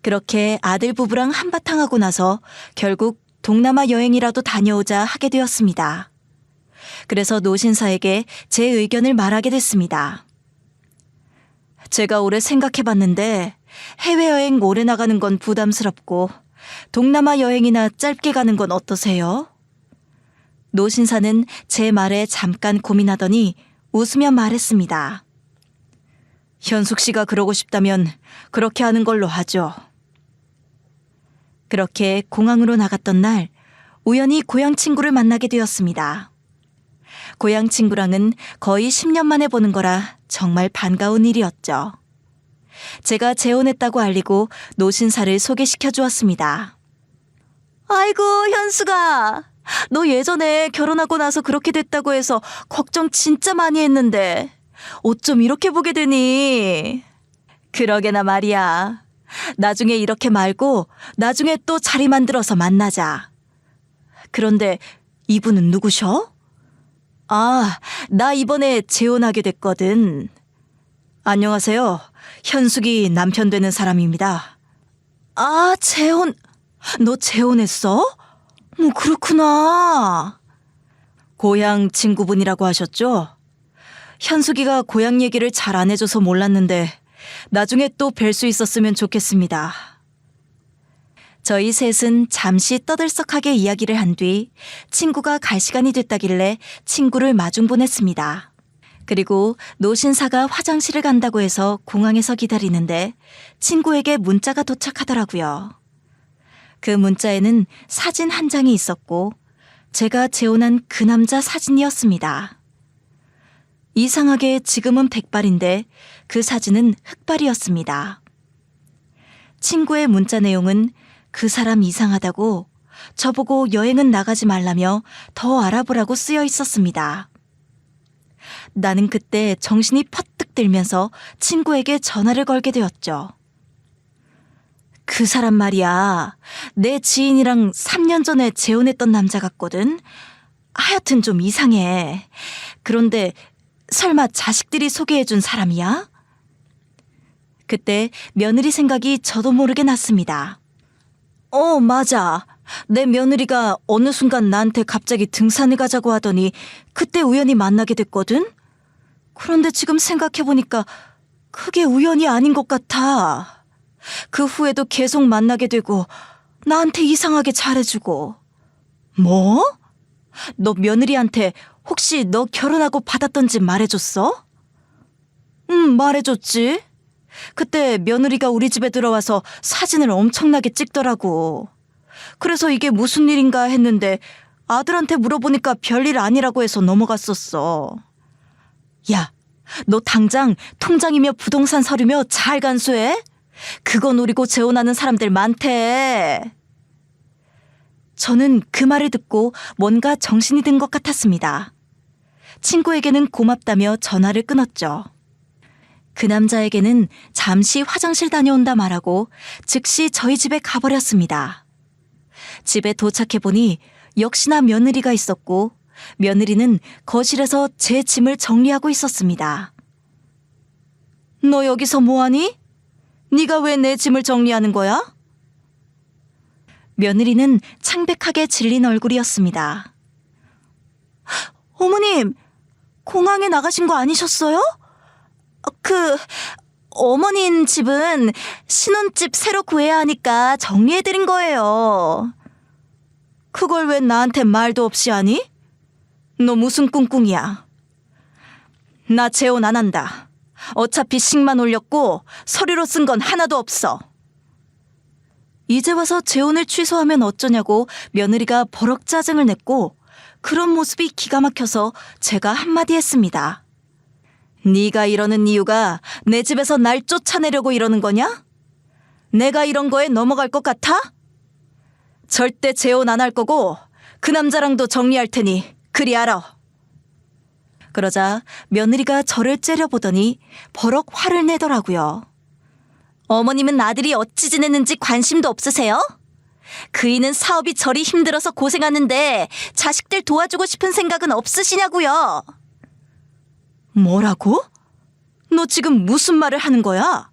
S1: 그렇게 아들 부부랑 한바탕 하고 나서 결국 동남아 여행이라도 다녀오자 하게 되었습니다. 그래서 노신사에게 제 의견을 말하게 됐습니다. 제가 오래 생각해봤는데 해외여행 오래 나가는 건 부담스럽고 동남아 여행이나 짧게 가는 건 어떠세요? 노신사는 제 말에 잠깐 고민하더니 웃으며 말했습니다. 현숙 씨가 그러고 싶다면 그렇게 하는 걸로 하죠. 그렇게 공항으로 나갔던 날 우연히 고향 친구를 만나게 되었습니다. 고향 친구랑은 거의 10년 만에 보는 거라 정말 반가운 일이었죠. 제가 재혼했다고 알리고 노신사를 소개시켜 주었습니다. 아이고, 현수가. 너 예전에 결혼하고 나서 그렇게 됐다고 해서 걱정 진짜 많이 했는데 어쩜 이렇게 보게 되니? 그러게나 말이야. 나중에 이렇게 말고 나중에 또 자리 만들어서 만나자. 그런데 이분은 누구셔? 아, 나 이번에 재혼하게 됐거든. 안녕하세요. 현숙이 남편 되는 사람입니다. 아, 재혼. 너 재혼했어? 그렇구나. 고향 친구분이라고 하셨죠? 현숙이가 고향 얘기를 잘 안 해줘서 몰랐는데 나중에 또 뵐 수 있었으면 좋겠습니다. 저희 셋은 잠시 떠들썩하게 이야기를 한 뒤 친구가 갈 시간이 됐다길래 친구를 마중 보냈습니다. 그리고 노신사가 화장실을 간다고 해서 공항에서 기다리는데 친구에게 문자가 도착하더라고요. 그 문자에는 사진 한 장이 있었고 제가 재혼한 그 남자 사진이었습니다. 이상하게 지금은 백발인데 그 사진은 흑발이었습니다. 친구의 문자 내용은 그 사람 이상하다고 저보고 여행은 나가지 말라며 더 알아보라고 쓰여 있었습니다. 나는 그때 정신이 퍼뜩 들면서 친구에게 전화를 걸게 되었죠. 그 사람 말이야. 내 지인이랑 3년 전에 재혼했던 남자 같거든. 하여튼 좀 이상해. 그런데 설마 자식들이 소개해준 사람이야? 그때 며느리 생각이 저도 모르게 났습니다. 맞아. 내 며느리가 어느 순간 나한테 갑자기 등산을 가자고 하더니 그때 우연히 만나게 됐거든? 그런데 지금 생각해보니까 그게 우연이 아닌 것 같아. 그 후에도 계속 만나게 되고 나한테 이상하게 잘해주고. 뭐? 너 며느리한테 혹시 너 결혼하고 받았던 집 말해줬어? 응, 말해줬지. 그때 며느리가 우리 집에 들어와서 사진을 엄청나게 찍더라고. 그래서 이게 무슨 일인가 했는데 아들한테 물어보니까 별일 아니라고 해서 넘어갔었어. 야, 너 당장 통장이며 부동산 서류며 잘 간수해? 그거 노리고 재혼하는 사람들 많대. 저는 그 말을 듣고 뭔가 정신이 든 것 같았습니다. 친구에게는 고맙다며 전화를 끊었죠. 그 남자에게는 잠시 화장실 다녀온다 말하고 즉시 저희 집에 가버렸습니다. 집에 도착해보니 역시나 며느리가 있었고 며느리는 거실에서 제 짐을 정리하고 있었습니다. 너 여기서 뭐하니? 네가 왜 내 짐을 정리하는 거야? 며느리는 창백하게 질린 얼굴이었습니다. 어머님, 공항에 나가신 거 아니셨어요? 어머님 집은 신혼집 새로 구해야 하니까 정리해드린 거예요. 그걸 왜 나한테 말도 없이 하니? 너 무슨 꿍꿍이야? 나 재혼 안 한다. 어차피 식만 올렸고 서류로 쓴 건 하나도 없어. 이제 와서 재혼을 취소하면 어쩌냐고 며느리가 버럭 짜증을 냈고 그런 모습이 기가 막혀서 제가 한마디 했습니다. 네가 이러는 이유가 내 집에서 날 쫓아내려고 이러는 거냐? 내가 이런 거에 넘어갈 것 같아? 절대 재혼 안 할 거고 그 남자랑도 정리할 테니 그리 알아. 그러자 며느리가 저를 째려보더니 버럭 화를 내더라고요. 어머님은 아들이 어찌 지냈는지 관심도 없으세요? 그이는 사업이 저리 힘들어서 고생하는데 자식들 도와주고 싶은 생각은 없으시냐고요. 뭐라고? 너 지금 무슨 말을 하는 거야?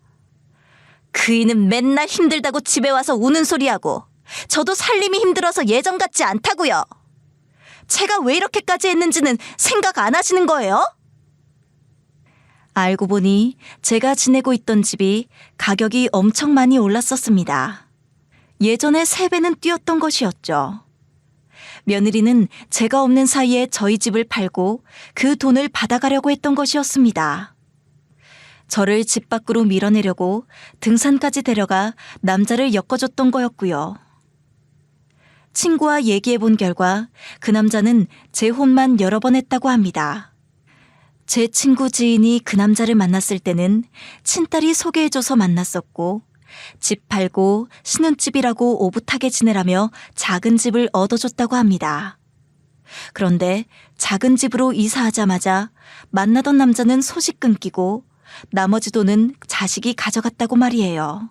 S1: 그이는 맨날 힘들다고 집에 와서 우는 소리하고 저도 살림이 힘들어서 예전 같지 않다고요. 제가 왜 이렇게까지 했는지는 생각 안 하시는 거예요? 알고 보니 제가 지내고 있던 집이 가격이 엄청 많이 올랐었습니다. 예전에 3배는 뛰었던 것이었죠. 며느리는 제가 없는 사이에 저희 집을 팔고 그 돈을 받아가려고 했던 것이었습니다. 저를 집 밖으로 밀어내려고 등산까지 데려가 남자를 엮어줬던 거였고요. 친구와 얘기해 본 결과 그 남자는 재혼만 여러 번 했다고 합니다. 제 친구 지인이 그 남자를 만났을 때는 친딸이 소개해줘서 만났었고 집 팔고 신혼집이라고 오붓하게 지내라며 작은 집을 얻어줬다고 합니다. 그런데 작은 집으로 이사하자마자 만나던 남자는 소식 끊기고 나머지 돈은 자식이 가져갔다고 말이에요.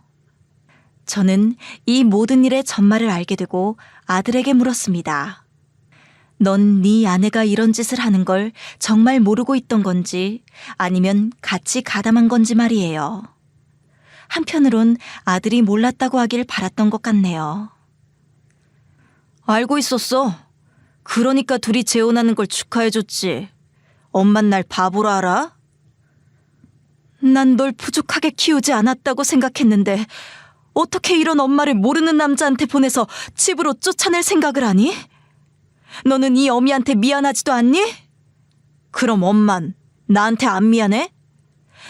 S1: 저는 이 모든 일의 전말을 알게 되고 아들에게 물었습니다. 넌 네 아내가 이런 짓을 하는 걸 정말 모르고 있던 건지 아니면 같이 가담한 건지 말이에요. 한편으론 아들이 몰랐다고 하길 바랐던 것 같네요. 알고 있었어. 그러니까 둘이 재혼하는 걸 축하해줬지. 엄만 날 바보로 알아? 난 널 부족하게 키우지 않았다고 생각했는데 어떻게 이런 엄마를 모르는 남자한테 보내서 집으로 쫓아낼 생각을 하니? 너는 이 어미한테 미안하지도 않니? 그럼 엄만 나한테 안 미안해?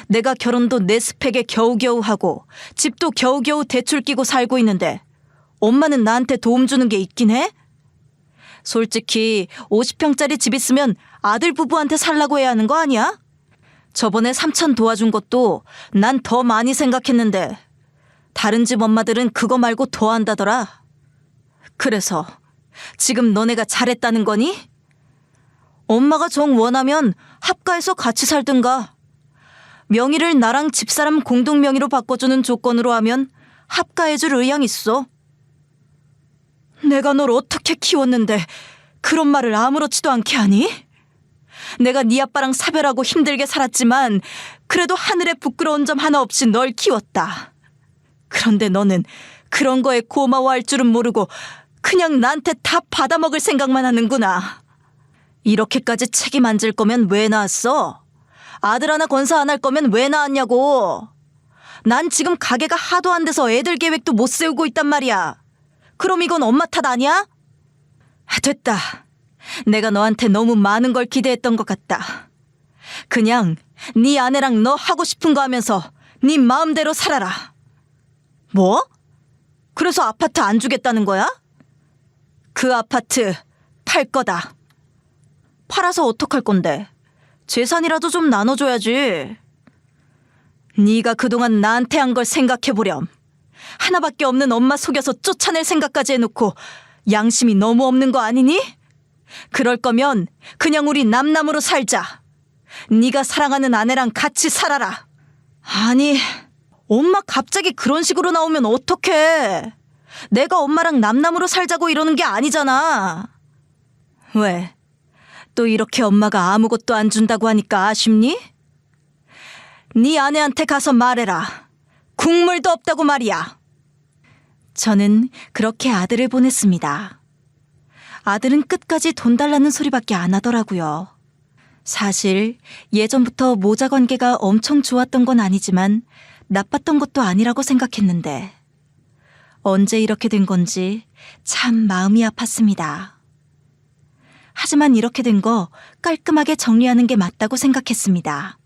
S1: 내가 결혼도 내 스펙에 겨우겨우 하고 집도 겨우겨우 대출 끼고 살고 있는데 엄마는 나한테 도움 주는 게 있긴 해? 솔직히 50평짜리 집 있으면 아들 부부한테 살라고 해야 하는 거 아니야? 저번에 삼촌 도와준 것도 난 더 많이 생각했는데 다른 집 엄마들은 그거 말고 더 한다더라. 그래서 지금 너네가 잘했다는 거니? 엄마가 정 원하면 합가해서 같이 살든가. 명의를 나랑 집사람 공동 명의로 바꿔주는 조건으로 하면 합가해줄 의향 있어. 내가 널 어떻게 키웠는데 그런 말을 아무렇지도 않게 하니? 내가 네 아빠랑 사별하고 힘들게 살았지만 그래도 하늘에 부끄러운 점 하나 없이 널 키웠다. 그런데 너는 그런 거에 고마워할 줄은 모르고 그냥 나한테 다 받아먹을 생각만 하는구나. 이렇게까지 책임 안 질 거면 왜 낳았어? 아들 하나 건사 안 할 거면 왜 낳았냐고. 난 지금 가게가 하도 안 돼서 애들 계획도 못 세우고 있단 말이야. 그럼 이건 엄마 탓 아니야? 됐다. 내가 너한테 너무 많은 걸 기대했던 것 같다. 그냥 네 아내랑 너 하고 싶은 거 하면서 네 마음대로 살아라. 뭐? 그래서 아파트 안 주겠다는 거야? 그 아파트 팔 거다. 팔아서 어떡할 건데? 재산이라도 좀 나눠줘야지. 네가 그동안 나한테 한 걸 생각해보렴. 하나밖에 없는 엄마 속여서 쫓아낼 생각까지 해놓고 양심이 너무 없는 거 아니니? 그럴 거면 그냥 우리 남남으로 살자. 네가 사랑하는 아내랑 같이 살아라. 아니, 엄마 갑자기 그런 식으로 나오면 어떡해. 내가 엄마랑 남남으로 살자고 이러는 게 아니잖아. 왜? 또 이렇게 엄마가 아무것도 안 준다고 하니까 아쉽니? 네 아내한테 가서 말해라. 국물도 없다고 말이야. 저는 그렇게 아들을 보냈습니다. 아들은 끝까지 돈 달라는 소리밖에 안 하더라고요. 사실 예전부터 모자 관계가 엄청 좋았던 건 아니지만 나빴던 것도 아니라고 생각했는데 언제 이렇게 된 건지 참 마음이 아팠습니다. 하지만 이렇게 된 거 깔끔하게 정리하는 게 맞다고 생각했습니다.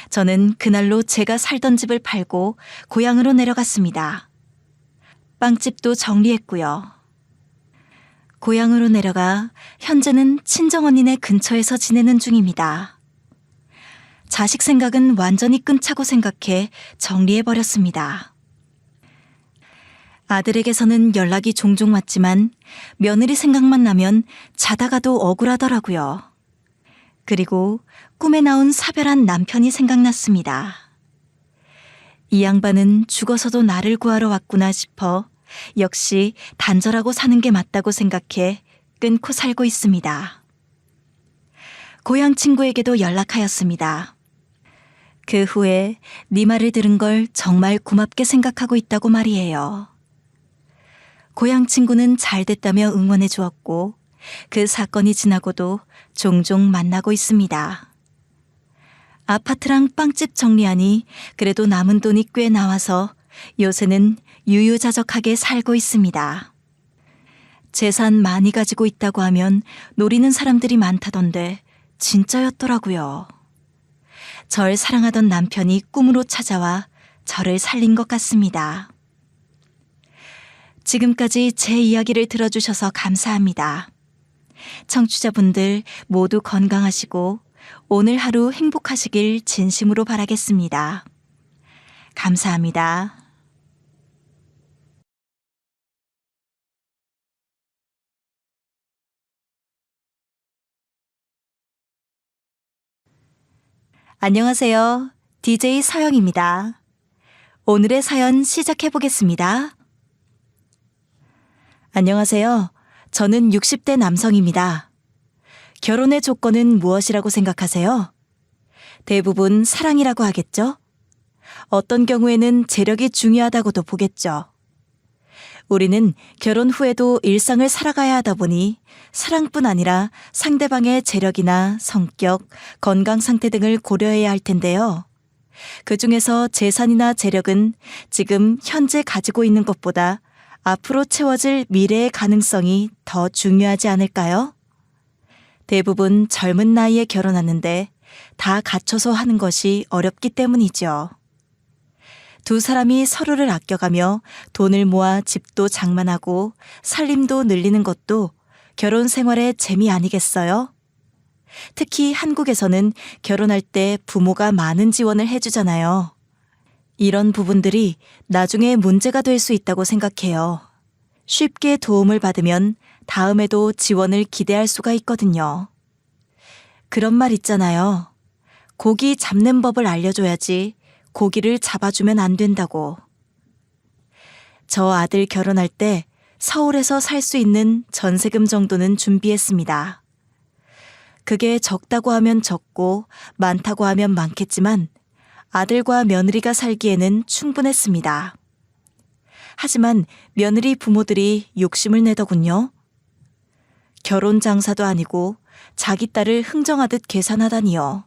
S1: 저는 그날로 제가 살던 집을 팔고 고향으로 내려갔습니다. 빵집도 정리했고요. 고향으로 내려가 현재는 친정언니네 근처에서 지내는 중입니다. 자식 생각은 완전히 끊자고 생각해 정리해버렸습니다. 아들에게서는 연락이 종종 왔지만 며느리 생각만 나면 자다가도 억울하더라고요. 그리고 꿈에 나온 사별한 남편이 생각났습니다. 이 양반은 죽어서도 나를 구하러 왔구나 싶어 역시 단절하고 사는 게 맞다고 생각해 끊고 살고 있습니다. 고향 친구에게도 연락하였습니다. 그 후에 네 말을 들은 걸 정말 고맙게 생각하고 있다고 말이에요. 고향 친구는 잘 됐다며 응원해 주었고 그 사건이 지나고도 종종 만나고 있습니다. 아파트랑 빵집 정리하니 그래도 남은 돈이 꽤 나와서 요새는 유유자적하게 살고 있습니다. 재산 많이 가지고 있다고 하면 노리는 사람들이 많다던데 진짜였더라고요. 절 사랑하던 남편이 꿈으로 찾아와 저를 살린 것 같습니다. 지금까지 제 이야기를 들어주셔서 감사합니다. 청취자분들 모두 건강하시고 오늘 하루 행복하시길 진심으로 바라겠습니다. 감사합니다. 안녕하세요. DJ 서영입니다. 오늘의 사연 시작해 보겠습니다. 안녕하세요. 저는 60대 남성입니다. 결혼의 조건은 무엇이라고 생각하세요? 대부분 사랑이라고 하겠죠? 어떤 경우에는 재력이 중요하다고도 보겠죠. 우리는 결혼 후에도 일상을 살아가야 하다 보니 사랑뿐 아니라 상대방의 재력이나 성격, 건강 상태 등을 고려해야 할 텐데요. 그중에서 재산이나 재력은 지금 현재 가지고 있는 것보다 앞으로 채워질 미래의 가능성이 더 중요하지 않을까요? 대부분 젊은 나이에 결혼하는데 다 갖춰서 하는 것이 어렵기 때문이죠. 두 사람이 서로를 아껴가며 돈을 모아 집도 장만하고 살림도 늘리는 것도 결혼 생활의 재미 아니겠어요? 특히 한국에서는 결혼할 때 부모가 많은 지원을 해주잖아요. 이런 부분들이 나중에 문제가 될 수 있다고 생각해요. 쉽게 도움을 받으면 다음에도 지원을 기대할 수가 있거든요. 그런 말 있잖아요. 고기 잡는 법을 알려줘야지 고기를 잡아주면 안 된다고. 저 아들 결혼할 때 서울에서 살 수 있는 전세금 정도는 준비했습니다. 그게 적다고 하면 적고 많다고 하면 많겠지만 아들과 며느리가 살기에는 충분했습니다. 하지만 며느리 부모들이 욕심을 내더군요. 결혼 장사도 아니고 자기 딸을 흥정하듯 계산하다니요.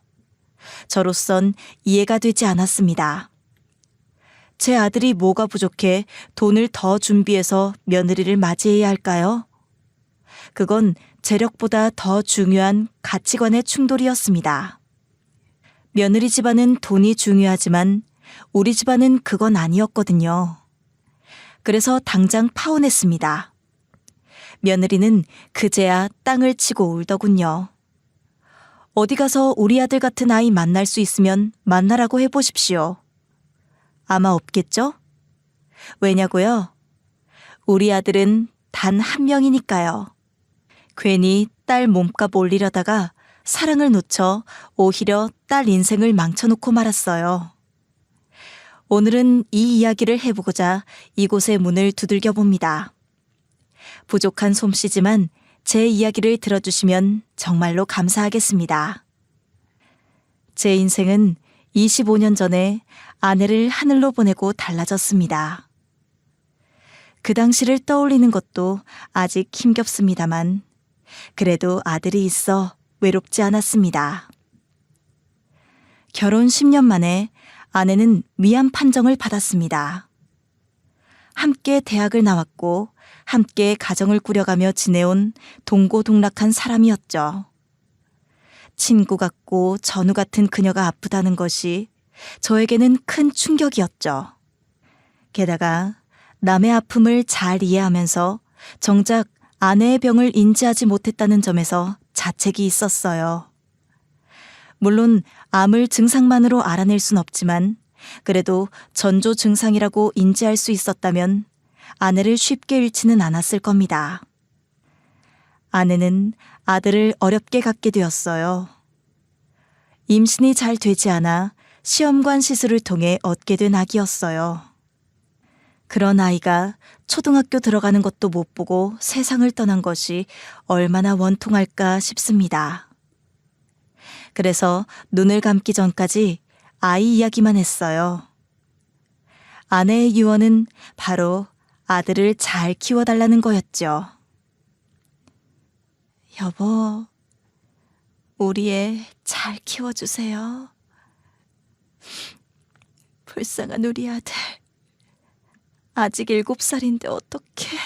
S1: 저로선 이해가 되지 않았습니다. 제 아들이 뭐가 부족해 돈을 더 준비해서 며느리를 맞이해야 할까요? 그건 재력보다 더 중요한 가치관의 충돌이었습니다. 며느리 집안은 돈이 중요하지만 우리 집안은 그건 아니었거든요. 그래서 당장 파혼했습니다. 며느리는 그제야 땅을 치고 울더군요. 어디 가서 우리 아들 같은 아이 만날 수 있으면 만나라고 해보십시오. 아마 없겠죠? 왜냐고요? 우리 아들은 단 한 명이니까요. 괜히 딸 몸값 올리려다가 사랑을 놓쳐 오히려 딸 인생을 망쳐놓고 말았어요. 오늘은 이 이야기를 해보고자 이곳의 문을 두들겨 봅니다. 부족한 솜씨지만 제 이야기를 들어주시면 정말로 감사하겠습니다. 제 인생은 25년 전에 아내를 하늘로 보내고 달라졌습니다. 그 당시를 떠올리는 것도 아직 힘겹습니다만 그래도 아들이 있어 외롭지 않았습니다. 결혼 10년 만에 아내는 위암 판정을 받았습니다. 함께 대학을 나왔고 함께 가정을 꾸려가며 지내온 동고동락한 사람이었죠. 친구 같고 전우 같은 그녀가 아프다는 것이 저에게는 큰 충격이었죠. 게다가 남의 아픔을 잘 이해하면서 정작 아내의 병을 인지하지 못했다는 점에서 자책이 있었어요. 물론 암을 증상만으로 알아낼 순 없지만 그래도 전조 증상이라고 인지할 수 있었다면 아내를 쉽게 잃지는 않았을 겁니다. 아내는 아들을 어렵게 갖게 되었어요. 임신이 잘 되지 않아 시험관 시술을 통해 얻게 된 아기였어요. 그런 아이가 초등학교 들어가는 것도 못 보고 세상을 떠난 것이 얼마나 원통할까 싶습니다. 그래서 눈을 감기 전까지 아이 이야기만 했어요. 아내의 유언은 바로 아들을 잘 키워달라는 거였죠. 여보, 우리 애 잘 키워주세요. 불쌍한 우리 아들. 아직 7살인데 어떡해.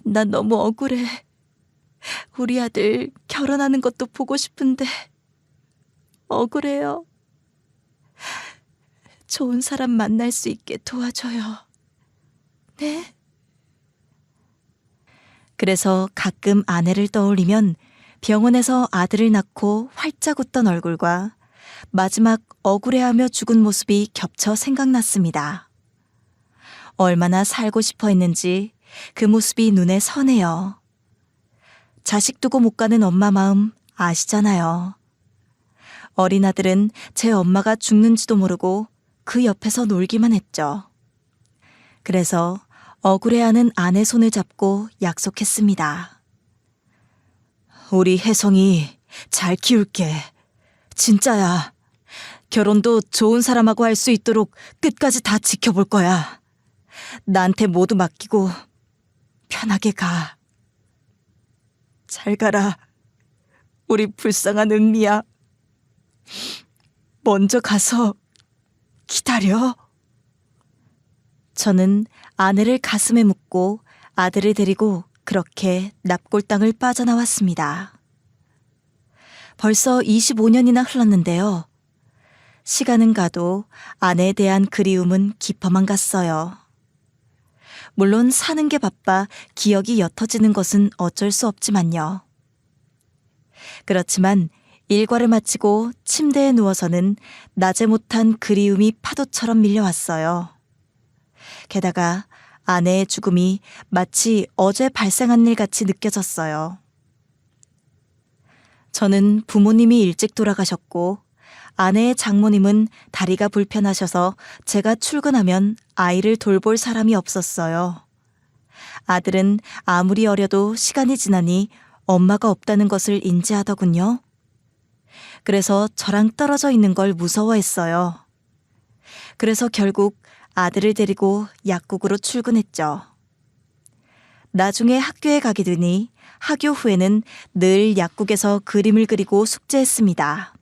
S1: 난 너무 억울해. 우리 아들 결혼하는 것도 보고 싶은데 억울해요. 좋은 사람 만날 수 있게 도와줘요. 네? 그래서 가끔 아내를 떠올리면 병원에서 아들을 낳고 활짝 웃던 얼굴과 마지막 억울해하며 죽은 모습이 겹쳐 생각났습니다. 얼마나 살고 싶어 했는지 그 모습이 눈에 선해요. 자식 두고 못 가는 엄마 마음 아시잖아요. 어린 아들은 제 엄마가 죽는지도 모르고 그 옆에서 놀기만 했죠. 그래서 억울해하는 아내 손을 잡고 약속했습니다. 우리 혜성이 잘 키울게. 진짜야. 결혼도 좋은 사람하고 할 수 있도록 끝까지 다 지켜볼 거야. 나한테 모두 맡기고 편하게 가. 잘 가라. 우리 불쌍한 은미야. 먼저 가서 기다려. 저는 아내를 가슴에 묻고 아들을 데리고 그렇게 납골당을 빠져나왔습니다. 벌써 25년이나 흘렀는데요. 시간은 가도 아내에 대한 그리움은 깊어만 갔어요. 물론 사는 게 바빠 기억이 옅어지는 것은 어쩔 수 없지만요. 그렇지만 일과를 마치고 침대에 누워서는 낮에 못한 그리움이 파도처럼 밀려왔어요. 게다가 아내의 죽음이 마치 어제 발생한 일 같이 느껴졌어요. 저는 부모님이 일찍 돌아가셨고 아내의 장모님은 다리가 불편하셔서 제가 출근하면 아이를 돌볼 사람이 없었어요. 아들은 아무리 어려도 시간이 지나니 엄마가 없다는 것을 인지하더군요. 그래서 저랑 떨어져 있는 걸 무서워했어요. 그래서 결국 아들을 데리고 약국으로 출근했죠. 나중에 학교에 가게 되니 학교 후에는 늘 약국에서 그림을 그리고 숙제했습니다.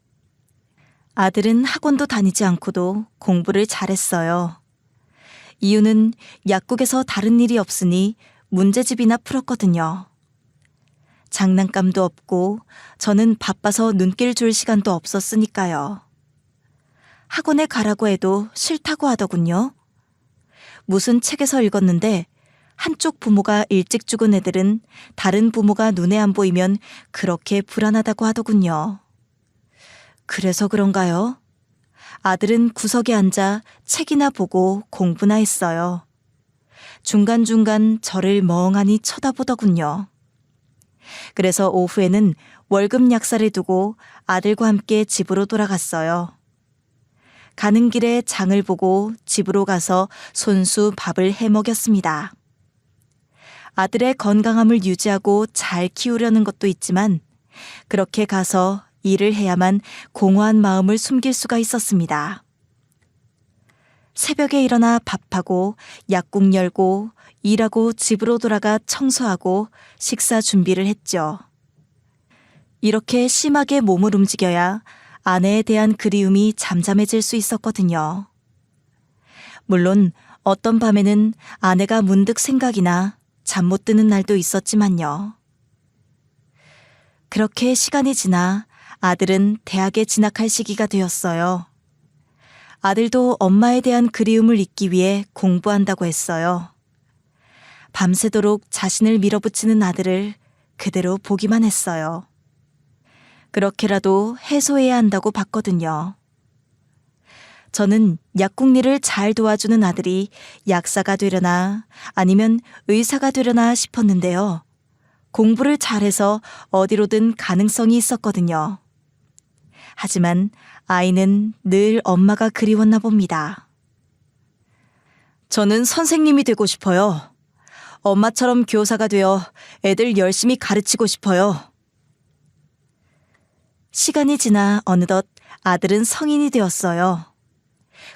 S1: 아들은 학원도 다니지 않고도 공부를 잘했어요. 이유는 약국에서 다른 일이 없으니 문제집이나 풀었거든요. 장난감도 없고 저는 바빠서 눈길 줄 시간도 없었으니까요. 학원에 가라고 해도 싫다고 하더군요. 무슨 책에서 읽었는데 한쪽 부모가 일찍 죽은 애들은 다른 부모가 눈에 안 보이면 그렇게 불안하다고 하더군요. 그래서 그런가요? 아들은 구석에 앉아 책이나 보고 공부나 했어요. 중간중간 저를 멍하니 쳐다보더군요. 그래서 오후에는 월급 약사를 두고 아들과 함께 집으로 돌아갔어요. 가는 길에 장을 보고 집으로 가서 손수 밥을 해 먹였습니다. 아들의 건강함을 유지하고 잘 키우려는 것도 있지만 그렇게 가서 일을 해야만 공허한 마음을 숨길 수가 있었습니다. 새벽에 일어나 밥하고 약국 열고 일하고 집으로 돌아가 청소하고 식사 준비를 했죠. 이렇게 심하게 몸을 움직여야 아내에 대한 그리움이 잠잠해질 수 있었거든요. 물론 어떤 밤에는 아내가 문득 생각이나 잠 못 드는 날도 있었지만요. 그렇게 시간이 지나 아들은 대학에 진학할 시기가 되었어요. 아들도 엄마에 대한 그리움을 잊기 위해 공부한다고 했어요. 밤새도록 자신을 밀어붙이는 아들을 그대로 보기만 했어요. 그렇게라도 해소해야 한다고 봤거든요. 저는 약국 일을 잘 도와주는 아들이 약사가 되려나 아니면 의사가 되려나 싶었는데요. 공부를 잘해서 어디로든 가능성이 있었거든요. 하지만 아이는 늘 엄마가 그리웠나 봅니다. 저는 선생님이 되고 싶어요. 엄마처럼 교사가 되어 애들 열심히 가르치고 싶어요. 시간이 지나 어느덧 아들은 성인이 되었어요.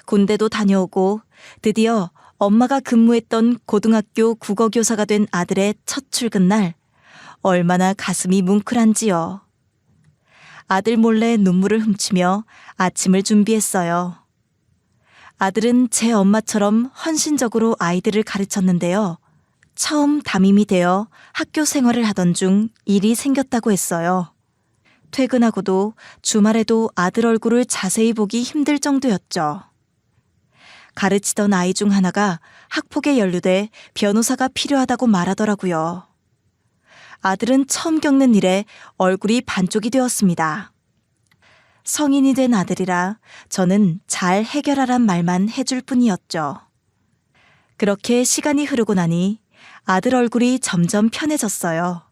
S1: 군대도 다녀오고 드디어 엄마가 근무했던 고등학교 국어교사가 된 아들의 첫 출근 날 얼마나 가슴이 뭉클한지요. 아들 몰래 눈물을 훔치며 아침을 준비했어요. 아들은 제 엄마처럼 헌신적으로 아이들을 가르쳤는데요. 처음 담임이 되어 학교 생활을 하던 중 일이 생겼다고 했어요. 퇴근하고도 주말에도 아들 얼굴을 자세히 보기 힘들 정도였죠. 가르치던 아이 중 하나가 학폭에 연루돼 변호사가 필요하다고 말하더라고요. 아들은 처음 겪는 일에 얼굴이 반쪽이 되었습니다. 성인이 된 아들이라 저는 잘 해결하란 말만 해줄 뿐이었죠. 그렇게 시간이 흐르고 나니 아들 얼굴이 점점 편해졌어요.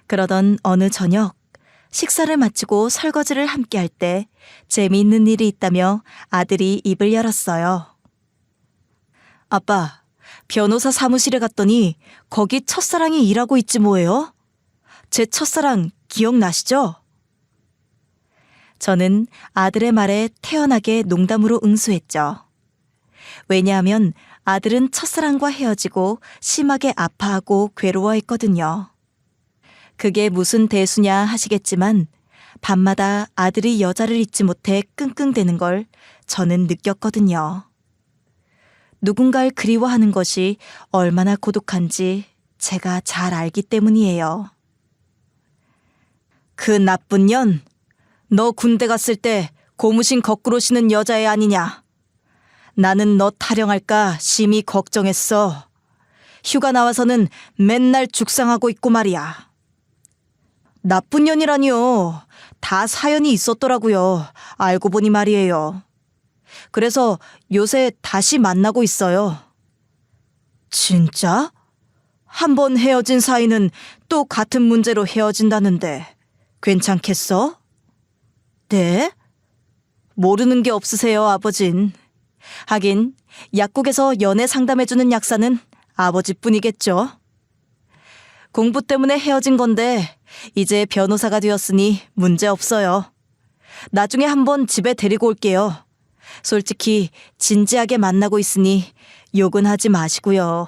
S1: 그러던 어느 저녁, 식사를 마치고 설거지를 함께 할 때 재미있는 일이 있다며 아들이 입을 열었어요. 아빠, 변호사 사무실에 갔더니 거기 첫사랑이 일하고 있지 뭐예요? 제 첫사랑 기억나시죠? 저는 아들의 말에 태연하게 농담으로 응수했죠. 왜냐하면 아들은 첫사랑과 헤어지고 심하게 아파하고 괴로워했거든요. 그게 무슨 대수냐 하시겠지만 밤마다 아들이 여자를 잊지 못해 끙끙대는 걸 저는 느꼈거든요. 누군가를 그리워하는 것이 얼마나 고독한지 제가 잘 알기 때문이에요. 그 나쁜 년, 너 군대 갔을 때 고무신 거꾸로 신은 여자애 아니냐? 나는 너 타령할까 심히 걱정했어. 휴가 나와서는 맨날 죽상하고 있고 말이야. 나쁜 년이라니요. 다 사연이 있었더라고요. 알고 보니 말이에요. 그래서 요새 다시 만나고 있어요. 진짜? 한 번 헤어진 사이는 또 같은 문제로 헤어진다는데 괜찮겠어? 네? 모르는 게 없으세요, 아버진. 하긴 약국에서 연애 상담해주는 약사는 아버지뿐이겠죠. 공부 때문에 헤어진 건데 이제 변호사가 되었으니 문제 없어요. 나중에 한번 집에 데리고 올게요. 솔직히 진지하게 만나고 있으니 욕은 하지 마시고요.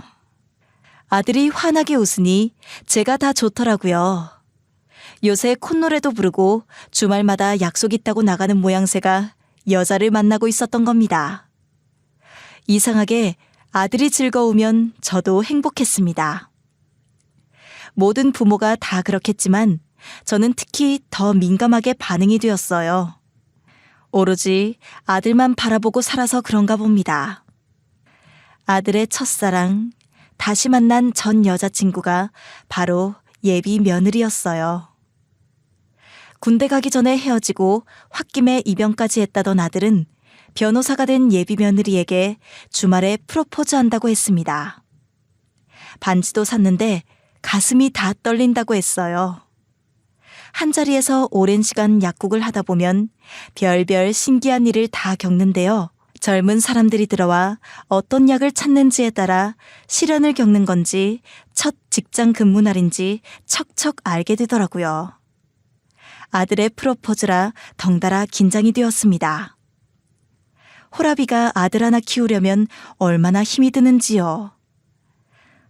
S1: 아들이 환하게 웃으니 제가 다 좋더라고요. 요새 콧노래도 부르고 주말마다 약속 있다고 나가는 모양새가 여자를 만나고 있었던 겁니다. 이상하게 아들이 즐거우면 저도 행복했습니다. 모든 부모가 다 그렇겠지만 저는 특히 더 민감하게 반응이 되었어요. 오로지 아들만 바라보고 살아서 그런가 봅니다. 아들의 첫사랑, 다시 만난 전 여자친구가 바로 예비 며느리였어요. 군대 가기 전에 헤어지고 홧김에 입영까지 했다던 아들은 변호사가 된 예비 며느리에게 주말에 프로포즈한다고 했습니다. 반지도 샀는데 가슴이 다 떨린다고 했어요. 한자리에서 오랜 시간 약국을 하다 보면 별별 신기한 일을 다 겪는데요. 젊은 사람들이 들어와 어떤 약을 찾는지에 따라 시련을 겪는 건지 첫 직장 근무 날인지 척척 알게 되더라고요. 아들의 프로포즈라 덩달아 긴장이 되었습니다. 호라비가 아들 하나 키우려면 얼마나 힘이 드는지요.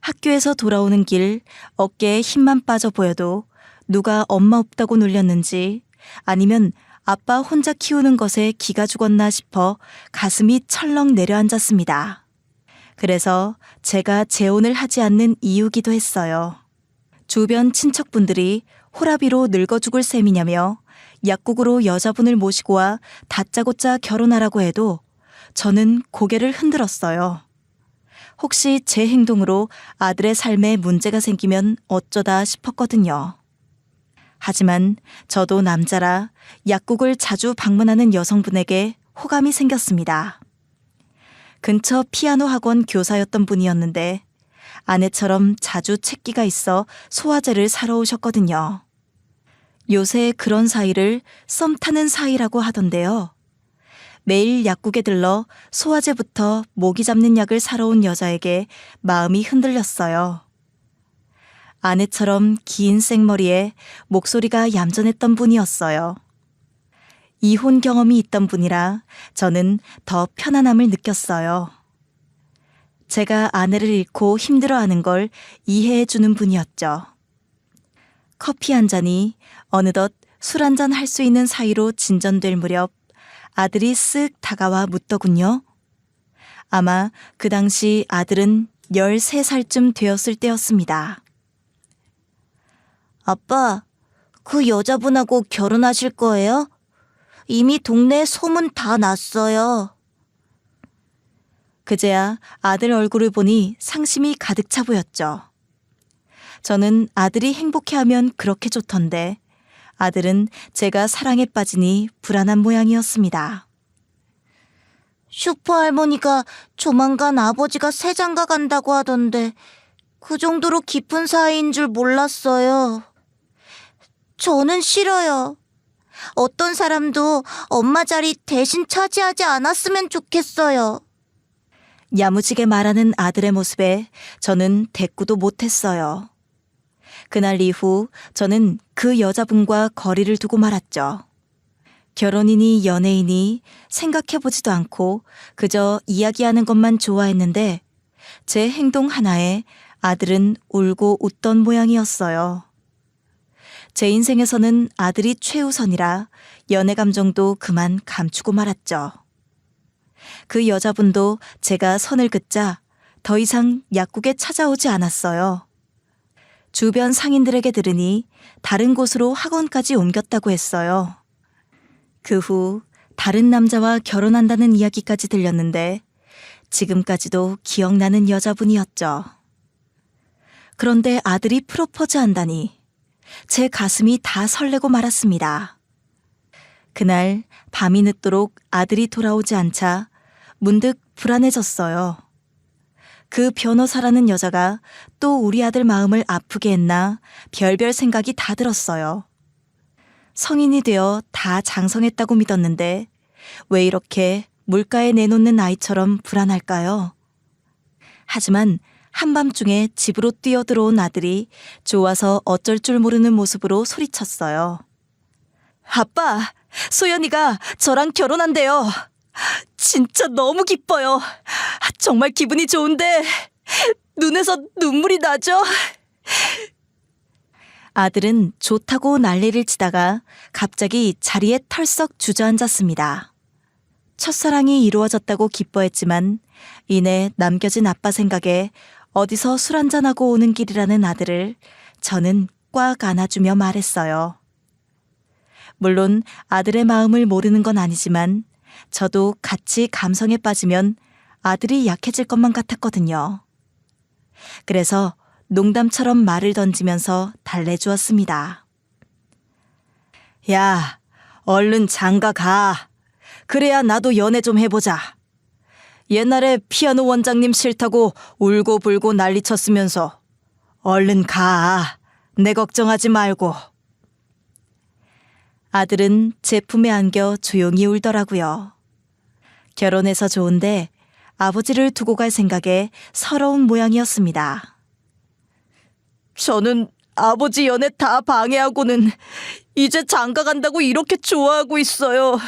S1: 학교에서 돌아오는 길 어깨에 힘만 빠져 보여도 누가 엄마 없다고 놀렸는지 아니면 아빠 혼자 키우는 것에 기가 죽었나 싶어 가슴이 철렁 내려앉았습니다. 그래서 제가 재혼을 하지 않는 이유기도 했어요. 주변 친척분들이 호라비로 늙어 죽을 셈이냐며 약국으로 여자분을 모시고 와 다짜고짜 결혼하라고 해도 저는 고개를 흔들었어요. 혹시 제 행동으로 아들의 삶에 문제가 생기면 어쩌다 싶었거든요. 하지만 저도 남자라 약국을 자주 방문하는 여성분에게 호감이 생겼습니다. 근처 피아노 학원 교사였던 분이었는데 아내처럼 자주 책기가 있어 소화제를 사러 오셨거든요. 요새 그런 사이를 썸 타는 사이라고 하던데요. 매일 약국에 들러 소화제부터 모기 잡는 약을 사러 온 여자에게 마음이 흔들렸어요. 아내처럼 긴 생머리에 목소리가 얌전했던 분이었어요. 이혼 경험이 있던 분이라 저는 더 편안함을 느꼈어요. 제가 아내를 잃고 힘들어하는 걸 이해해주는 분이었죠. 커피 한 잔이 어느덧 술 한 잔 할 수 있는 사이로 진전될 무렵 아들이 쓱 다가와 묻더군요. 아마 그 당시 아들은 13살쯤 되었을 때였습니다. 아빠, 그 여자분하고 결혼하실 거예요? 이미 동네에 소문 다 났어요. 그제야 아들 얼굴을 보니 상심이 가득 차 보였죠. 저는 아들이 행복해하면 그렇게 좋던데 아들은 제가 사랑에 빠지니 불안한 모양이었습니다. 슈퍼 할머니가 조만간 아버지가 새장가 간다고 하던데 그 정도로 깊은 사이인 줄 몰랐어요. 저는 싫어요. 어떤 사람도 엄마 자리 대신 차지하지 않았으면 좋겠어요. 야무지게 말하는 아들의 모습에 저는 대꾸도 못했어요. 그날 이후 저는 그 여자분과 거리를 두고 말았죠. 결혼이니 연애이니 생각해보지도 않고 그저 이야기하는 것만 좋아했는데 제 행동 하나에 아들은 울고 웃던 모양이었어요. 제 인생에서는 아들이 최우선이라 연애 감정도 그만 감추고 말았죠. 그 여자분도 제가 선을 긋자 더 이상 약국에 찾아오지 않았어요. 주변 상인들에게 들으니 다른 곳으로 학원까지 옮겼다고 했어요. 그 후 다른 남자와 결혼한다는 이야기까지 들렸는데 지금까지도 기억나는 여자분이었죠. 그런데 아들이 프로포즈 한다니 제 가슴이 다 설레고 말았습니다. 그날 밤이 늦도록 아들이 돌아오지 않자 문득 불안해졌어요. 그 변호사라는 여자가 또 우리 아들 마음을 아프게 했나 별별 생각이 다 들었어요. 성인이 되어 다 장성했다고 믿었는데 왜 이렇게 물가에 내놓는 아이처럼 불안할까요? 하지만 한밤중에 집으로 뛰어들어온 아들이 좋아서 어쩔 줄 모르는 모습으로 소리쳤어요. 아빠, 소연이가 저랑 결혼한대요. 진짜 너무 기뻐요. 정말 기분이 좋은데 눈에서 눈물이 나죠? 아들은 좋다고 난리를 치다가 갑자기 자리에 털썩 주저앉았습니다. 첫사랑이 이루어졌다고 기뻐했지만 이내 남겨진 아빠 생각에 어디서 술 한잔하고 오는 길이라는 아들을 저는 꽉 안아주며 말했어요. 물론 아들의 마음을 모르는 건 아니지만 저도 같이 감성에 빠지면 아들이 약해질 것만 같았거든요. 그래서 농담처럼 말을 던지면서 달래주었습니다. 야, 얼른 장가 가. 그래야 나도 연애 좀 해보자. 옛날에 피아노 원장님 싫다고 울고불고 난리쳤으면서 얼른 가. 내 걱정하지 말고. 아들은 제 품에 안겨 조용히 울더라고요. 결혼해서 좋은데 아버지를 두고 갈 생각에 서러운 모양이었습니다. 저는 아버지 연애 다 방해하고는 이제 장가 간다고 이렇게 좋아하고 있어요.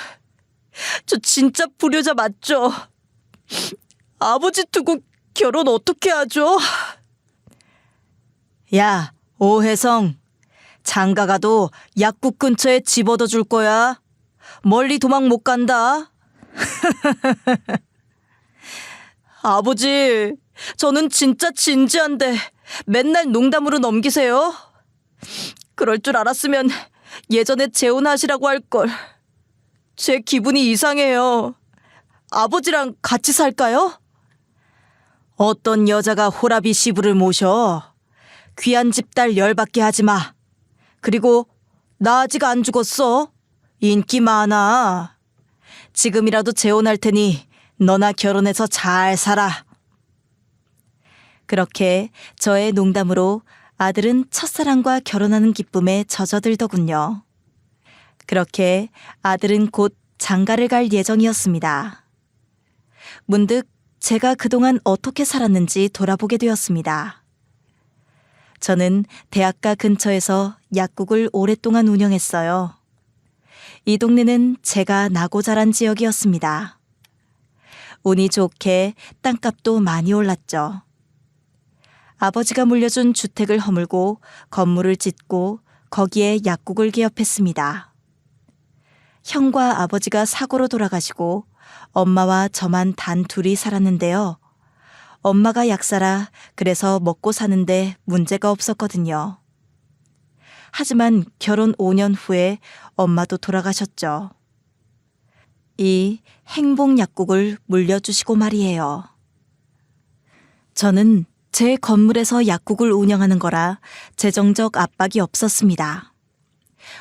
S1: 저 진짜 불효자 맞죠? 아버지 두고 결혼 어떻게 하죠? 야, 오혜성. 장가 가도 약국 근처에 집 얻어줄 거야. 멀리 도망 못 간다. 아버지, 저는 진짜 진지한데 맨날 농담으로 넘기세요. 그럴 줄 알았으면 예전에 재혼하시라고 할걸. 제 기분이 이상해요. 아버지랑 같이 살까요? 어떤 여자가 호라비 시부를 모셔. 귀한 집 딸 열받게 하지 마. 그리고 나 아직 안 죽었어. 인기 많아. 지금이라도 재혼할 테니 너나 결혼해서 잘 살아. 그렇게 저의 농담으로 아들은 첫사랑과 결혼하는 기쁨에 젖어들더군요. 그렇게 아들은 곧 장가를 갈 예정이었습니다. 문득 제가 그동안 어떻게 살았는지 돌아보게 되었습니다. 저는 대학가 근처에서 약국을 오랫동안 운영했어요. 이 동네는 제가 나고 자란 지역이었습니다. 운이 좋게 땅값도 많이 올랐죠. 아버지가 물려준 주택을 허물고 건물을 짓고 거기에 약국을 개업했습니다. 형과 아버지가 사고로 돌아가시고 엄마와 저만 단 둘이 살았는데요. 엄마가 약사라 그래서 먹고 사는데 문제가 없었거든요. 하지만 결혼 5년 후에 엄마도 돌아가셨죠. 이 행복약국을 물려주시고 말이에요. 저는 제 건물에서 약국을 운영하는 거라 재정적 압박이 없었습니다.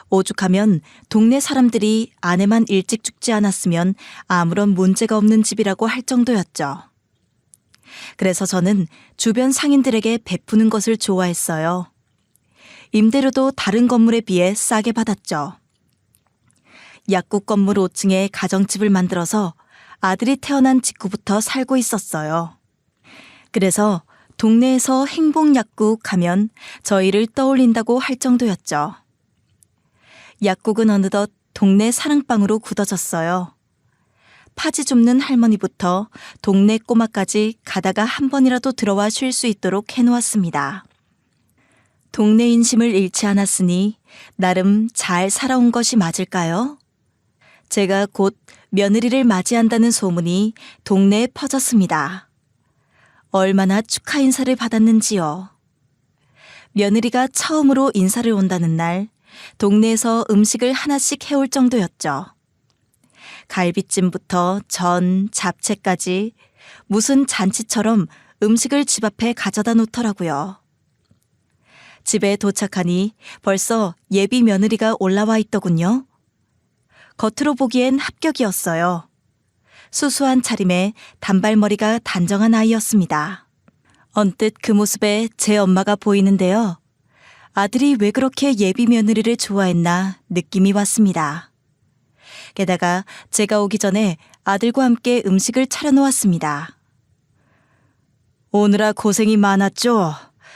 S1: 오죽하면 동네 사람들이 아내만 일찍 죽지 않았으면 아무런 문제가 없는 집이라고 할 정도였죠. 그래서 저는 주변 상인들에게 베푸는 것을 좋아했어요. 임대료도 다른 건물에 비해 싸게 받았죠. 약국 건물 5층에 가정집을 만들어서 아들이 태어난 직후부터 살고 있었어요. 그래서 동네에서 행복약국 하면 저희를 떠올린다고 할 정도였죠. 약국은 어느덧 동네 사랑방으로 굳어졌어요. 파지 줍는 할머니부터 동네 꼬마까지 가다가 한 번이라도 들어와 쉴 수 있도록 해놓았습니다. 동네 인심을 잃지 않았으니 나름 잘 살아온 것이 맞을까요? 제가 곧 며느리를 맞이한다는 소문이 동네에 퍼졌습니다. 얼마나 축하 인사를 받았는지요. 며느리가 처음으로 인사를 온다는 날 동네에서 음식을 하나씩 해올 정도였죠. 갈비찜부터 전, 잡채까지 무슨 잔치처럼 음식을 집 앞에 가져다 놓더라고요. 집에 도착하니 벌써 예비 며느리가 올라와 있더군요. 겉으로 보기엔 합격이었어요. 수수한 차림에 단발머리가 단정한 아이였습니다. 언뜻 그 모습에 제 엄마가 보이는데요. 아들이 왜 그렇게 예비 며느리를 좋아했나 느낌이 왔습니다. 게다가 제가 오기 전에 아들과 함께 음식을 차려놓았습니다. 오느라 고생이 많았죠?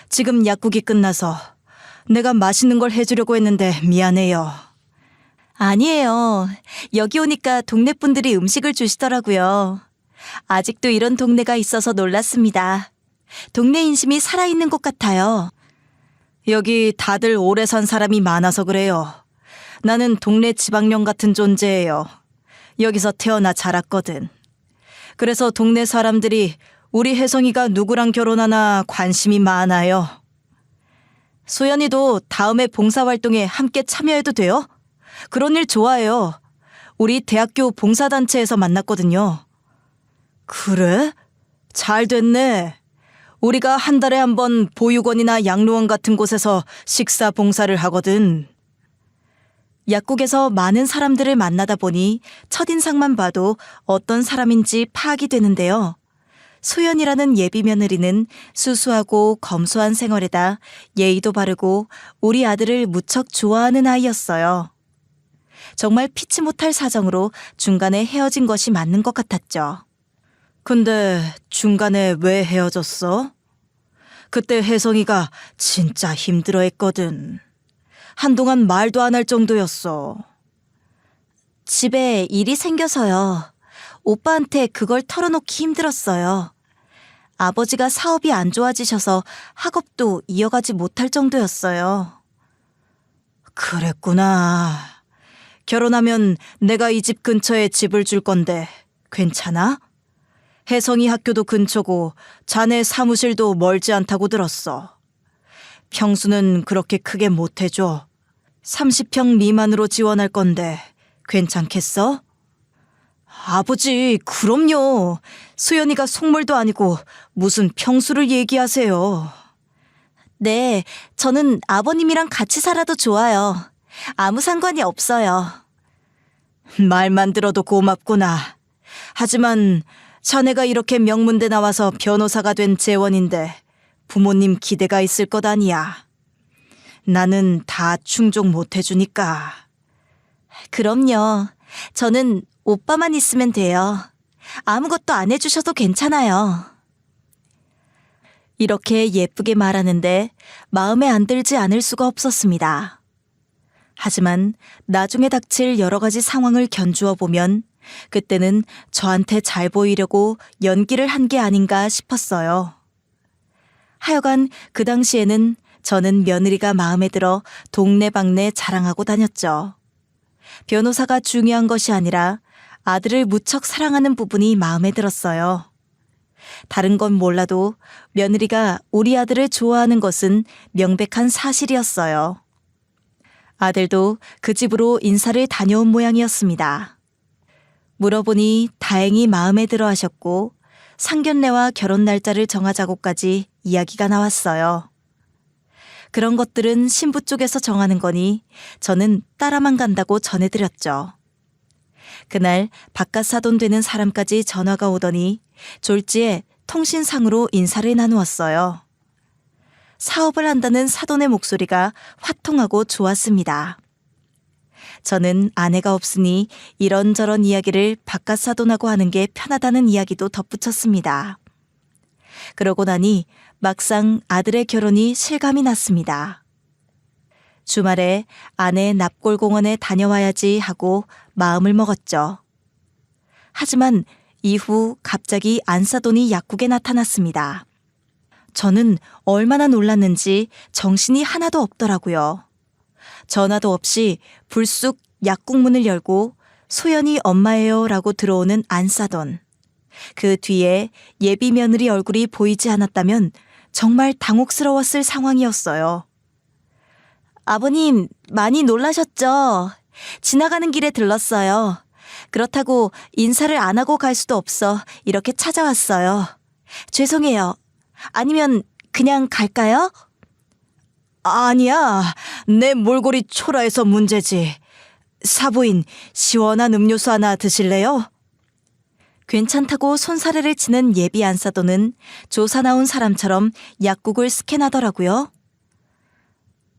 S1: 지금 약국이 끝나서 내가 맛있는 걸 해주려고 했는데 미안해요. 아니에요. 여기 오니까 동네 분들이 음식을 주시더라고요. 아직도 이런 동네가 있어서 놀랐습니다. 동네 인심이 살아있는 곳 같아요. 여기 다들 오래 산 사람이 많아서 그래요. 나는 동네 지방령 같은 존재예요. 여기서 태어나 자랐거든. 그래서 동네 사람들이 우리 혜성이가 누구랑 결혼하나 관심이 많아요. 소연이도 다음에 봉사활동에 함께 참여해도 돼요? 그런 일 좋아해요. 우리 대학교 봉사단체에서 만났거든요. 그래? 잘 됐네. 우리가 한 달에 한 번 보육원이나 양로원 같은 곳에서 식사 봉사를 하거든. 약국에서 많은 사람들을 만나다 보니 첫인상만 봐도 어떤 사람인지 파악이 되는데요. 소연이라는 예비 며느리는 수수하고 검소한 생활에다 예의도 바르고 우리 아들을 무척 좋아하는 아이였어요. 정말 피치 못할 사정으로 중간에 헤어진 것이 맞는 것 같았죠. 근데 중간에 왜 헤어졌어? 그때 혜성이가 진짜 힘들어했거든. 한동안 말도 안 할 정도였어. 집에 일이 생겨서요. 오빠한테 그걸 털어놓기 힘들었어요. 아버지가 사업이 안 좋아지셔서 학업도 이어가지 못할 정도였어요. 그랬구나. 결혼하면 내가 이 집 근처에 집을 줄 건데 괜찮아? 혜성이 학교도 근처고 자네 사무실도 멀지 않다고 들었어. 평수는 그렇게 크게 못 해줘. 30평 미만으로 지원할 건데 괜찮겠어? 아버지, 그럼요. 수연이가 속물도 아니고 무슨 평수를 얘기하세요. 네, 저는 아버님이랑 같이 살아도 좋아요. 아무 상관이 없어요. 말만 들어도 고맙구나. 하지만 자네가 이렇게 명문대 나와서 변호사가 된 재원인데 부모님 기대가 있을 것 아니야. 나는 다 충족 못 해주니까. 그럼요. 저는 오빠만 있으면 돼요. 아무것도 안 해주셔도 괜찮아요. 이렇게 예쁘게 말하는데 마음에 안 들지 않을 수가 없었습니다. 하지만 나중에 닥칠 여러 가지 상황을 견주어 보면 그때는 저한테 잘 보이려고 연기를 한 게 아닌가 싶었어요. 하여간 그 당시에는 저는 며느리가 마음에 들어 동네방네 자랑하고 다녔죠. 변호사가 중요한 것이 아니라 아들을 무척 사랑하는 부분이 마음에 들었어요. 다른 건 몰라도 며느리가 우리 아들을 좋아하는 것은 명백한 사실이었어요. 아들도 그 집으로 인사를 다녀온 모양이었습니다. 물어보니 다행히 마음에 들어 하셨고 상견례와 결혼 날짜를 정하자고까지 이야기가 나왔어요. 그런 것들은 신부 쪽에서 정하는 거니 저는 따라만 간다고 전해드렸죠. 그날 바깥 사돈 되는 사람까지 전화가 오더니 졸지에 통신상으로 인사를 나누었어요. 사업을 한다는 사돈의 목소리가 화통하고 좋았습니다. 저는 아내가 없으니 이런저런 이야기를 바깥 사돈하고 하는 게 편하다는 이야기도 덧붙였습니다. 그러고 나니 막상 아들의 결혼이 실감이 났습니다. 주말에 아내 납골공원에 다녀와야지 하고 마음을 먹었죠. 하지만 이후 갑자기 안사돈이 약국에 나타났습니다. 저는 얼마나 놀랐는지 정신이 하나도 없더라고요. 전화도 없이 불쑥 약국 문을 열고 소연이 엄마예요 라고 들어오는 안사돈. 그 뒤에 예비 며느리 얼굴이 보이지 않았다면 정말 당혹스러웠을 상황이었어요. 아버님, 많이 놀라셨죠? 지나가는 길에 들렀어요. 그렇다고 인사를 안 하고 갈 수도 없어 이렇게 찾아왔어요. 죄송해요. 아니면 그냥 갈까요? 아니야, 내 몰골이 초라해서 문제지. 사부인, 시원한 음료수 하나 드실래요? 괜찮다고 손사래를 치는 예비 안사돈은 조사 나온 사람처럼 약국을 스캔하더라고요.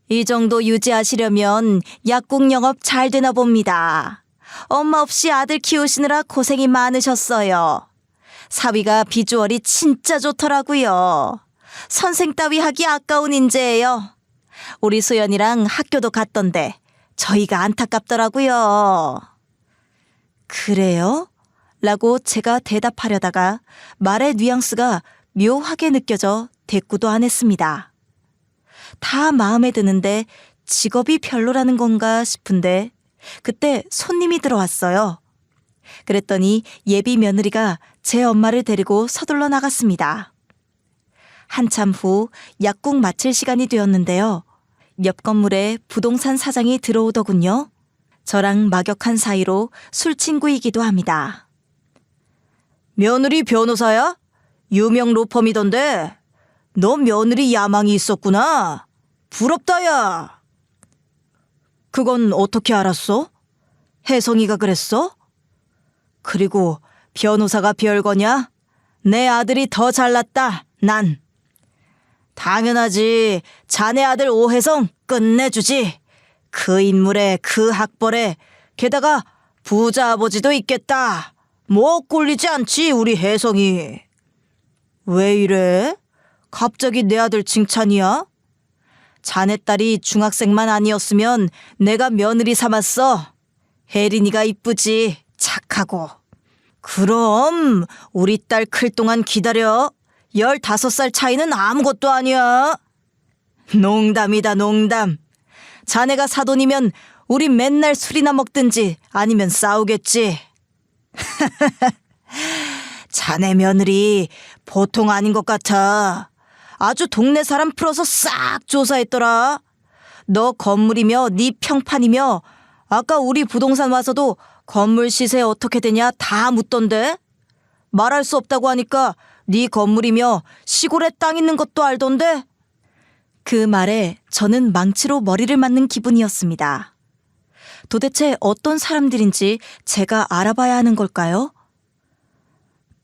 S1: 이 정도 유지하시려면 약국 영업 잘 되나 봅니다. 엄마 없이 아들 키우시느라 고생이 많으셨어요. 사위가 비주얼이 진짜 좋더라고요. 선생 따위 하기 아까운 인재예요. 우리 소연이랑 학교도 갔던데 저희가 안타깝더라고요. 그래요? 라고 제가 대답하려다가 말의 뉘앙스가 묘하게 느껴져 대꾸도 안 했습니다. 다 마음에 드는데 직업이 별로라는 건가 싶은데 그때 손님이 들어왔어요. 그랬더니 예비 며느리가 제 엄마를 데리고 서둘러 나갔습니다. 한참 후 약국 마칠 시간이 되었는데요. 옆 건물에 부동산 사장이 들어오더군요. 저랑 막역한 사이로 술친구이기도 합니다. 며느리 변호사야? 유명 로펌이던데. 너 며느리 야망이 있었구나. 부럽다 야. 그건 어떻게 알았어? 혜성이가 그랬어? 그리고 변호사가 별거냐? 내 아들이 더 잘났다, 난. 당연하지. 자네 아들 오혜성 끝내주지. 그 인물에 그 학벌에 게다가 부자 아버지도 있겠다. 뭐 꼴리지 않지 우리 혜성이. 왜 이래? 갑자기 내 아들 칭찬이야? 자네 딸이 중학생만 아니었으면 내가 며느리 삼았어. 혜린이가 이쁘지, 착하고. 그럼 우리 딸 클 동안 기다려. 15살 차이는 아무것도 아니야. 농담이다, 농담. 자네가 사돈이면 우리 맨날 술이나 먹든지 아니면 싸우겠지. 자네 며느리 보통 아닌 것 같아. 아주 동네 사람 풀어서 싹 조사했더라. 너 건물이며 네 평판이며 아까 우리 부동산 와서도 건물 시세 어떻게 되냐 다 묻던데. 말할 수 없다고 하니까 네 건물이며 시골에 땅 있는 것도 알던데. 그 말에 저는 망치로 머리를 맞는 기분이었습니다. 도대체 어떤 사람들인지 제가 알아봐야 하는 걸까요?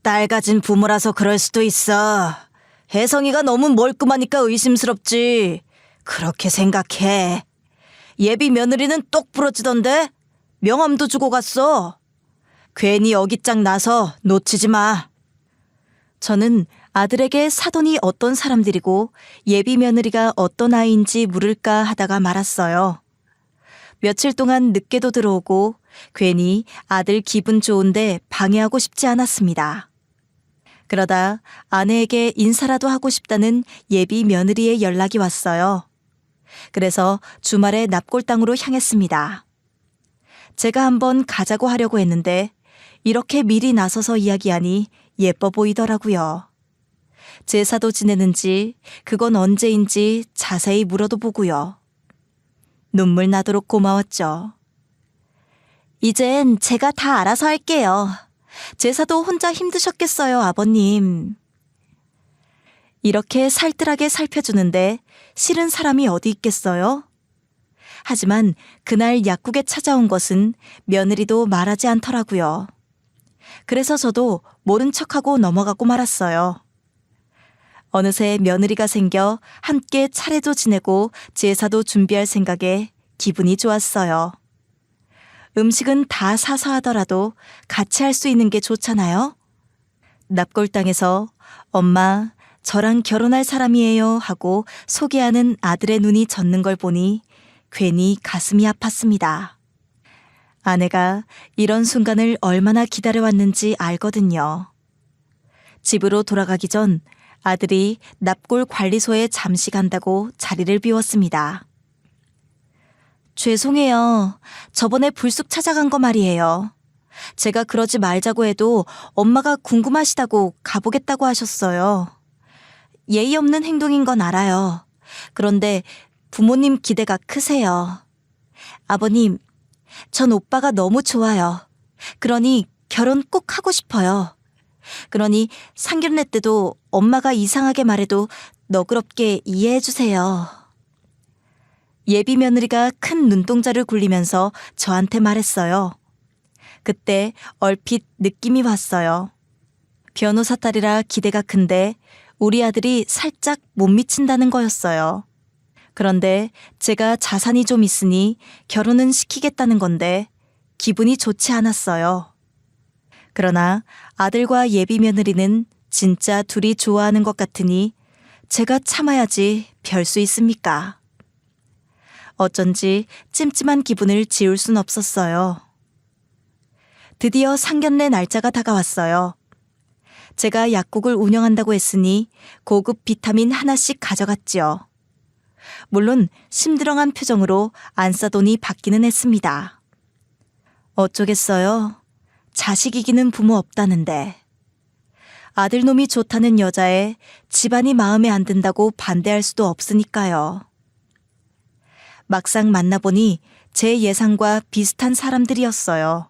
S1: 딸 가진 부모라서 그럴 수도 있어. 혜성이가 너무 멀끔하니까 의심스럽지. 그렇게 생각해. 예비 며느리는 똑 부러지던데. 명함도 주고 갔어. 괜히 어깃장 나서 놓치지 마. 저는 아들에게 사돈이 어떤 사람들이고 예비 며느리가 어떤 아이인지 물을까 하다가 말았어요. 며칠 동안 늦게도 들어오고 괜히 아들 기분 좋은데 방해하고 싶지 않았습니다. 그러다 아내에게 인사라도 하고 싶다는 예비 며느리의 연락이 왔어요. 그래서 주말에 납골당으로 향했습니다. 제가 한번 가자고 하려고 했는데 이렇게 미리 나서서 이야기하니 예뻐 보이더라고요. 제사도 지내는지 그건 언제인지 자세히 물어도 보고요. 눈물 나도록 고마웠죠. 이젠 제가 다 알아서 할게요. 제사도 혼자 힘드셨겠어요, 아버님. 이렇게 살뜰하게 살펴주는데 싫은 사람이 어디 있겠어요? 하지만 그날 약국에 찾아온 것은 며느리도 말하지 않더라고요. 그래서 저도 모른 척하고 넘어가고 말았어요. 어느새 며느리가 생겨 함께 차례도 지내고 제사도 준비할 생각에 기분이 좋았어요. 음식은 다 사서 하더라도 같이 할 수 있는 게 좋잖아요. 납골당에서 엄마, 저랑 결혼할 사람이에요 하고 소개하는 아들의 눈이 젖는 걸 보니 괜히 가슴이 아팠습니다. 아내가 이런 순간을 얼마나 기다려왔는지 알거든요. 집으로 돌아가기 전 아들이 납골 관리소에 잠시 간다고 자리를 비웠습니다. 죄송해요. 저번에 불쑥 찾아간 거 말이에요. 제가 그러지 말자고 해도 엄마가 궁금하시다고 가보겠다고 하셨어요. 예의 없는 행동인 건 알아요. 그런데 부모님 기대가 크세요. 아버님, 전 오빠가 너무 좋아요. 그러니 결혼 꼭 하고 싶어요. 그러니 상견례 때도 엄마가 이상하게 말해도 너그럽게 이해해 주세요. 예비 며느리가 큰 눈동자를 굴리면서 저한테 말했어요. 그때 얼핏 느낌이 왔어요. 변호사 딸이라 기대가 큰데 우리 아들이 살짝 못 미친다는 거였어요. 그런데 제가 자산이 좀 있으니 결혼은 시키겠다는 건데 기분이 좋지 않았어요. 그러나 아들과 예비 며느리는 진짜 둘이 좋아하는 것 같으니 제가 참아야지 별 수 있습니까? 어쩐지 찜찜한 기분을 지울 순 없었어요. 드디어 상견례 날짜가 다가왔어요. 제가 약국을 운영한다고 했으니 고급 비타민 하나씩 가져갔지요. 물론 심드렁한 표정으로 안 싸돈이 받기는 했습니다. 어쩌겠어요. 자식 이기는 부모 없다는데. 아들놈이 좋다는 여자에 집안이 마음에 안 든다고 반대할 수도 없으니까요. 막상 만나보니 제 예상과 비슷한 사람들이었어요.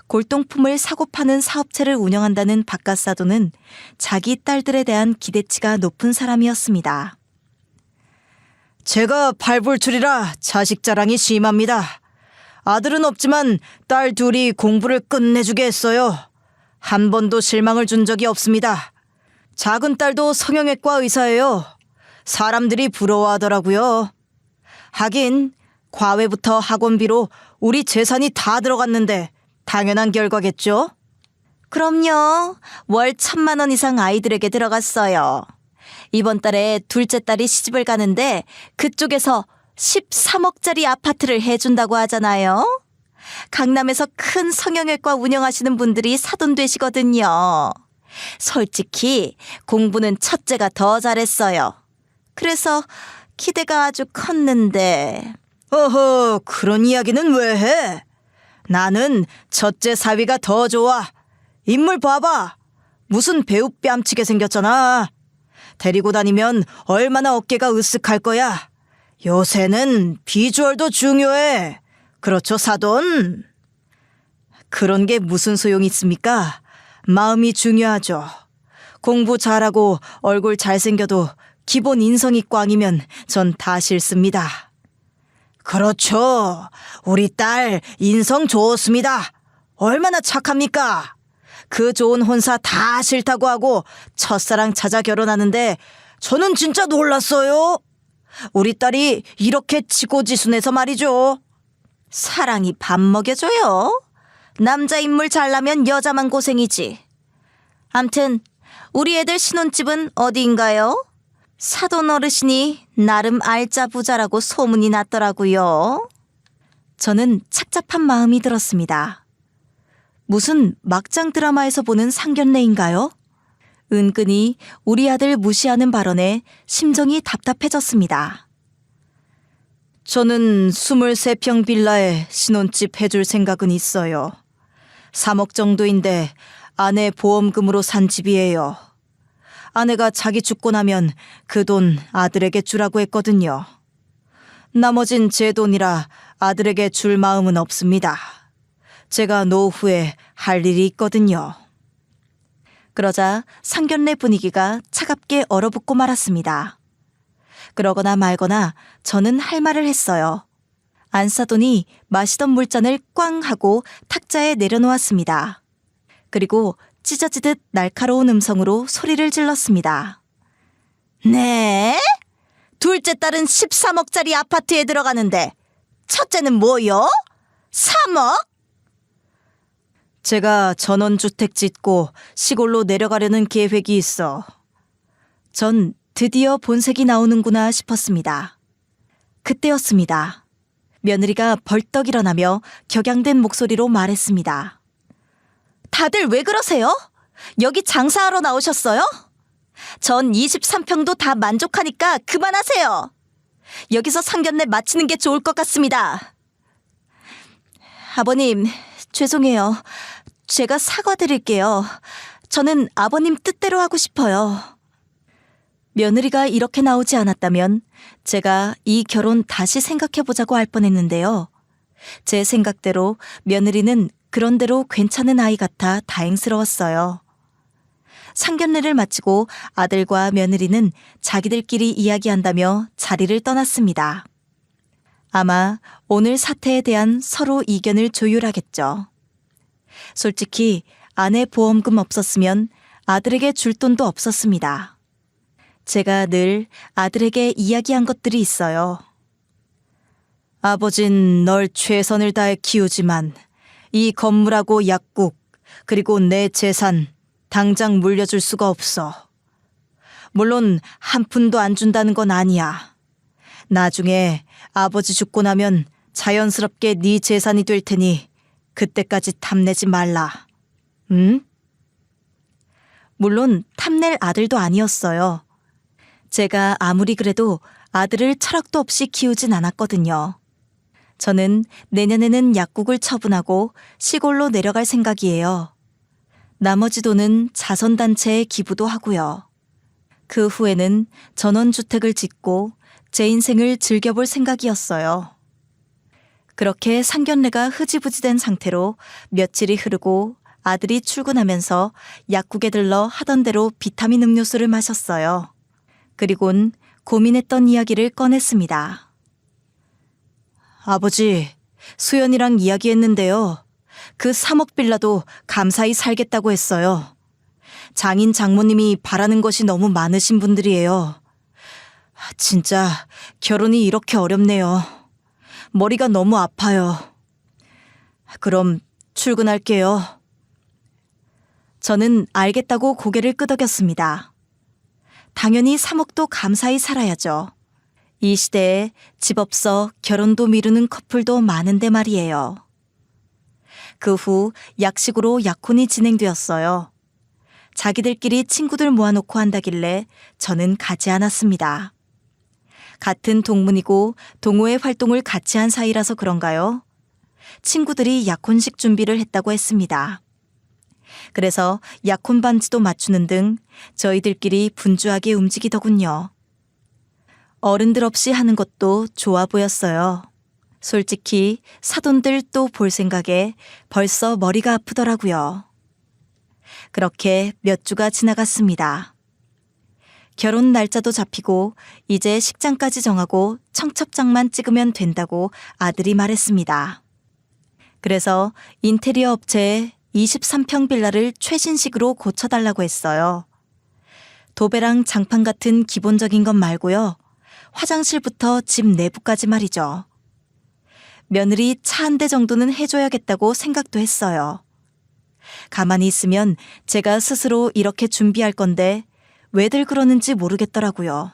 S1: 골동품을 사고 파는 사업체를 운영한다는 바깥사돈은 자기 딸들에 대한 기대치가 높은 사람이었습니다.
S2: 제가 발불출이라 자식 자랑이 심합니다. 아들은 없지만 딸 둘이 공부를 끝내주게 했어요. 한 번도 실망을 준 적이 없습니다. 작은 딸도 성형외과 의사예요. 사람들이 부러워하더라고요. 하긴 과외부터 학원비로 우리 재산이 다 들어갔는데 당연한 결과겠죠?
S1: 그럼요. 월 1,000만 원 이상 아이들에게 들어갔어요. 이번 달에 둘째 딸이 시집을 가는데 그쪽에서 13억짜리 아파트를 해준다고 하잖아요. 강남에서 큰 성형외과 운영하시는 분들이 사돈 되시거든요. 솔직히 공부는 첫째가 더 잘했어요. 그래서 기대가 아주 컸는데.
S2: 어허, 그런 이야기는 왜 해? 나는 첫째 사위가 더 좋아. 인물 봐봐. 무슨 배우 뺨치게 생겼잖아. 데리고 다니면 얼마나 어깨가 으쓱할 거야. 요새는 비주얼도 중요해. 그렇죠, 사돈? 그런 게 무슨 소용이 있습니까? 마음이 중요하죠. 공부 잘하고 얼굴 잘생겨도 기본 인성이 꽝이면 전 다 싫습니다. 그렇죠. 우리 딸 인성 좋습니다. 얼마나 착합니까? 그 좋은 혼사 다 싫다고 하고 첫사랑 찾아 결혼하는데 저는 진짜 놀랐어요. 우리 딸이 이렇게 지고지순해서 말이죠.
S1: 사랑이 밥 먹여줘요. 남자 인물 잘나면 여자만 고생이지. 암튼 우리 애들 신혼집은 어디인가요? 사돈 어르신이 나름 알짜 부자라고 소문이 났더라고요. 저는 착잡한 마음이 들었습니다. 무슨 막장 드라마에서 보는 상견례인가요? 은근히 우리 아들 무시하는 발언에 심정이 답답해졌습니다.
S2: 저는 23평 빌라에 신혼집 해줄 생각은 있어요. 3억 정도인데 아내 보험금으로 산 집이에요. 아내가 자기 죽고 나면 그 돈 아들에게 주라고 했거든요. 나머진 제 돈이라 아들에게 줄 마음은 없습니다. 제가 노후에 할 일이 있거든요.
S1: 그러자 상견례 분위기가 차갑게 얼어붙고 말았습니다. 그러거나 말거나 저는 할 말을 했어요. 안 싸더니 마시던 물잔을 꽝 하고 탁자에 내려놓았습니다. 그리고 찢어지듯 날카로운 음성으로 소리를 질렀습니다.
S2: 네? 둘째 딸은 13억짜리 아파트에 들어가는데 첫째는 뭐요? 3억? 제가 전원주택 짓고 시골로 내려가려는 계획이 있어.
S1: 전 드디어 본색이 나오는구나 싶었습니다. 그때였습니다. 며느리가 벌떡 일어나며 격양된 목소리로 말했습니다. 다들 왜 그러세요? 여기 장사하러 나오셨어요? 전 23평도 다 만족하니까 그만하세요. 여기서 상견례 마치는 게 좋을 것 같습니다. 아버님, 죄송해요. 제가 사과드릴게요. 저는 아버님 뜻대로 하고 싶어요. 며느리가 이렇게 나오지 않았다면 제가 이 결혼 다시 생각해보자고 할 뻔했는데요. 제 생각대로 며느리는 그런대로 괜찮은 아이 같아 다행스러웠어요. 상견례를 마치고 아들과 며느리는 자기들끼리 이야기한다며 자리를 떠났습니다. 아마 오늘 사태에 대한 서로 이견을 조율하겠죠. 솔직히 아내 보험금 없었으면 아들에게 줄 돈도 없었습니다. 제가 늘 아들에게 이야기한 것들이 있어요.
S2: 아버진 널 최선을 다해 키우지만 이 건물하고 약국 그리고 내 재산 당장 물려줄 수가 없어. 물론 한 푼도 안 준다는 건 아니야. 나중에 아버지 죽고 나면 자연스럽게 네 재산이 될 테니 그때까지 탐내지 말라. 응?
S1: 물론 탐낼 아들도 아니었어요. 제가 아무리 그래도 아들을 철학도 없이 키우진 않았거든요. 저는 내년에는 약국을 처분하고 시골로 내려갈 생각이에요. 나머지 돈은 자선단체에 기부도 하고요. 그 후에는 전원주택을 짓고 제 인생을 즐겨볼 생각이었어요. 그렇게 상견례가 흐지부지 된 상태로 며칠이 흐르고 아들이 출근하면서 약국에 들러 하던 대로 비타민 음료수를 마셨어요. 그리곤 고민했던 이야기를 꺼냈습니다.
S2: 아버지, 수연이랑 이야기했는데요. 그 3억 빌라도 감사히 살겠다고 했어요. 장인 장모님이 바라는 것이 너무 많으신 분들이에요. 진짜 결혼이 이렇게 어렵네요. 머리가 너무 아파요. 그럼 출근할게요.
S1: 저는 알겠다고 고개를 끄덕였습니다. 당연히 3억도 감사히 살아야죠. 이 시대에 집 없어 결혼도 미루는 커플도 많은데 말이에요. 그 후 약식으로 약혼이 진행되었어요. 자기들끼리 친구들 모아놓고 한다길래 저는 가지 않았습니다. 같은 동문이고 동호회 활동을 같이 한 사이라서 그런가요? 친구들이 약혼식 준비를 했다고 했습니다. 그래서 약혼 반지도 맞추는 등 저희들끼리 분주하게 움직이더군요. 어른들 없이 하는 것도 좋아 보였어요. 솔직히 사돈들 또 볼 생각에 벌써 머리가 아프더라고요. 그렇게 몇 주가 지나갔습니다. 결혼 날짜도 잡히고 이제 식장까지 정하고 청첩장만 찍으면 된다고 아들이 말했습니다. 그래서 인테리어 업체에 23평 빌라를 최신식으로 고쳐달라고 했어요. 도배랑 장판 같은 기본적인 것 말고요. 화장실부터 집 내부까지 말이죠. 며느리 차 한 대 정도는 해줘야겠다고 생각도 했어요. 가만히 있으면 제가 스스로 이렇게 준비할 건데 왜들 그러는지 모르겠더라고요.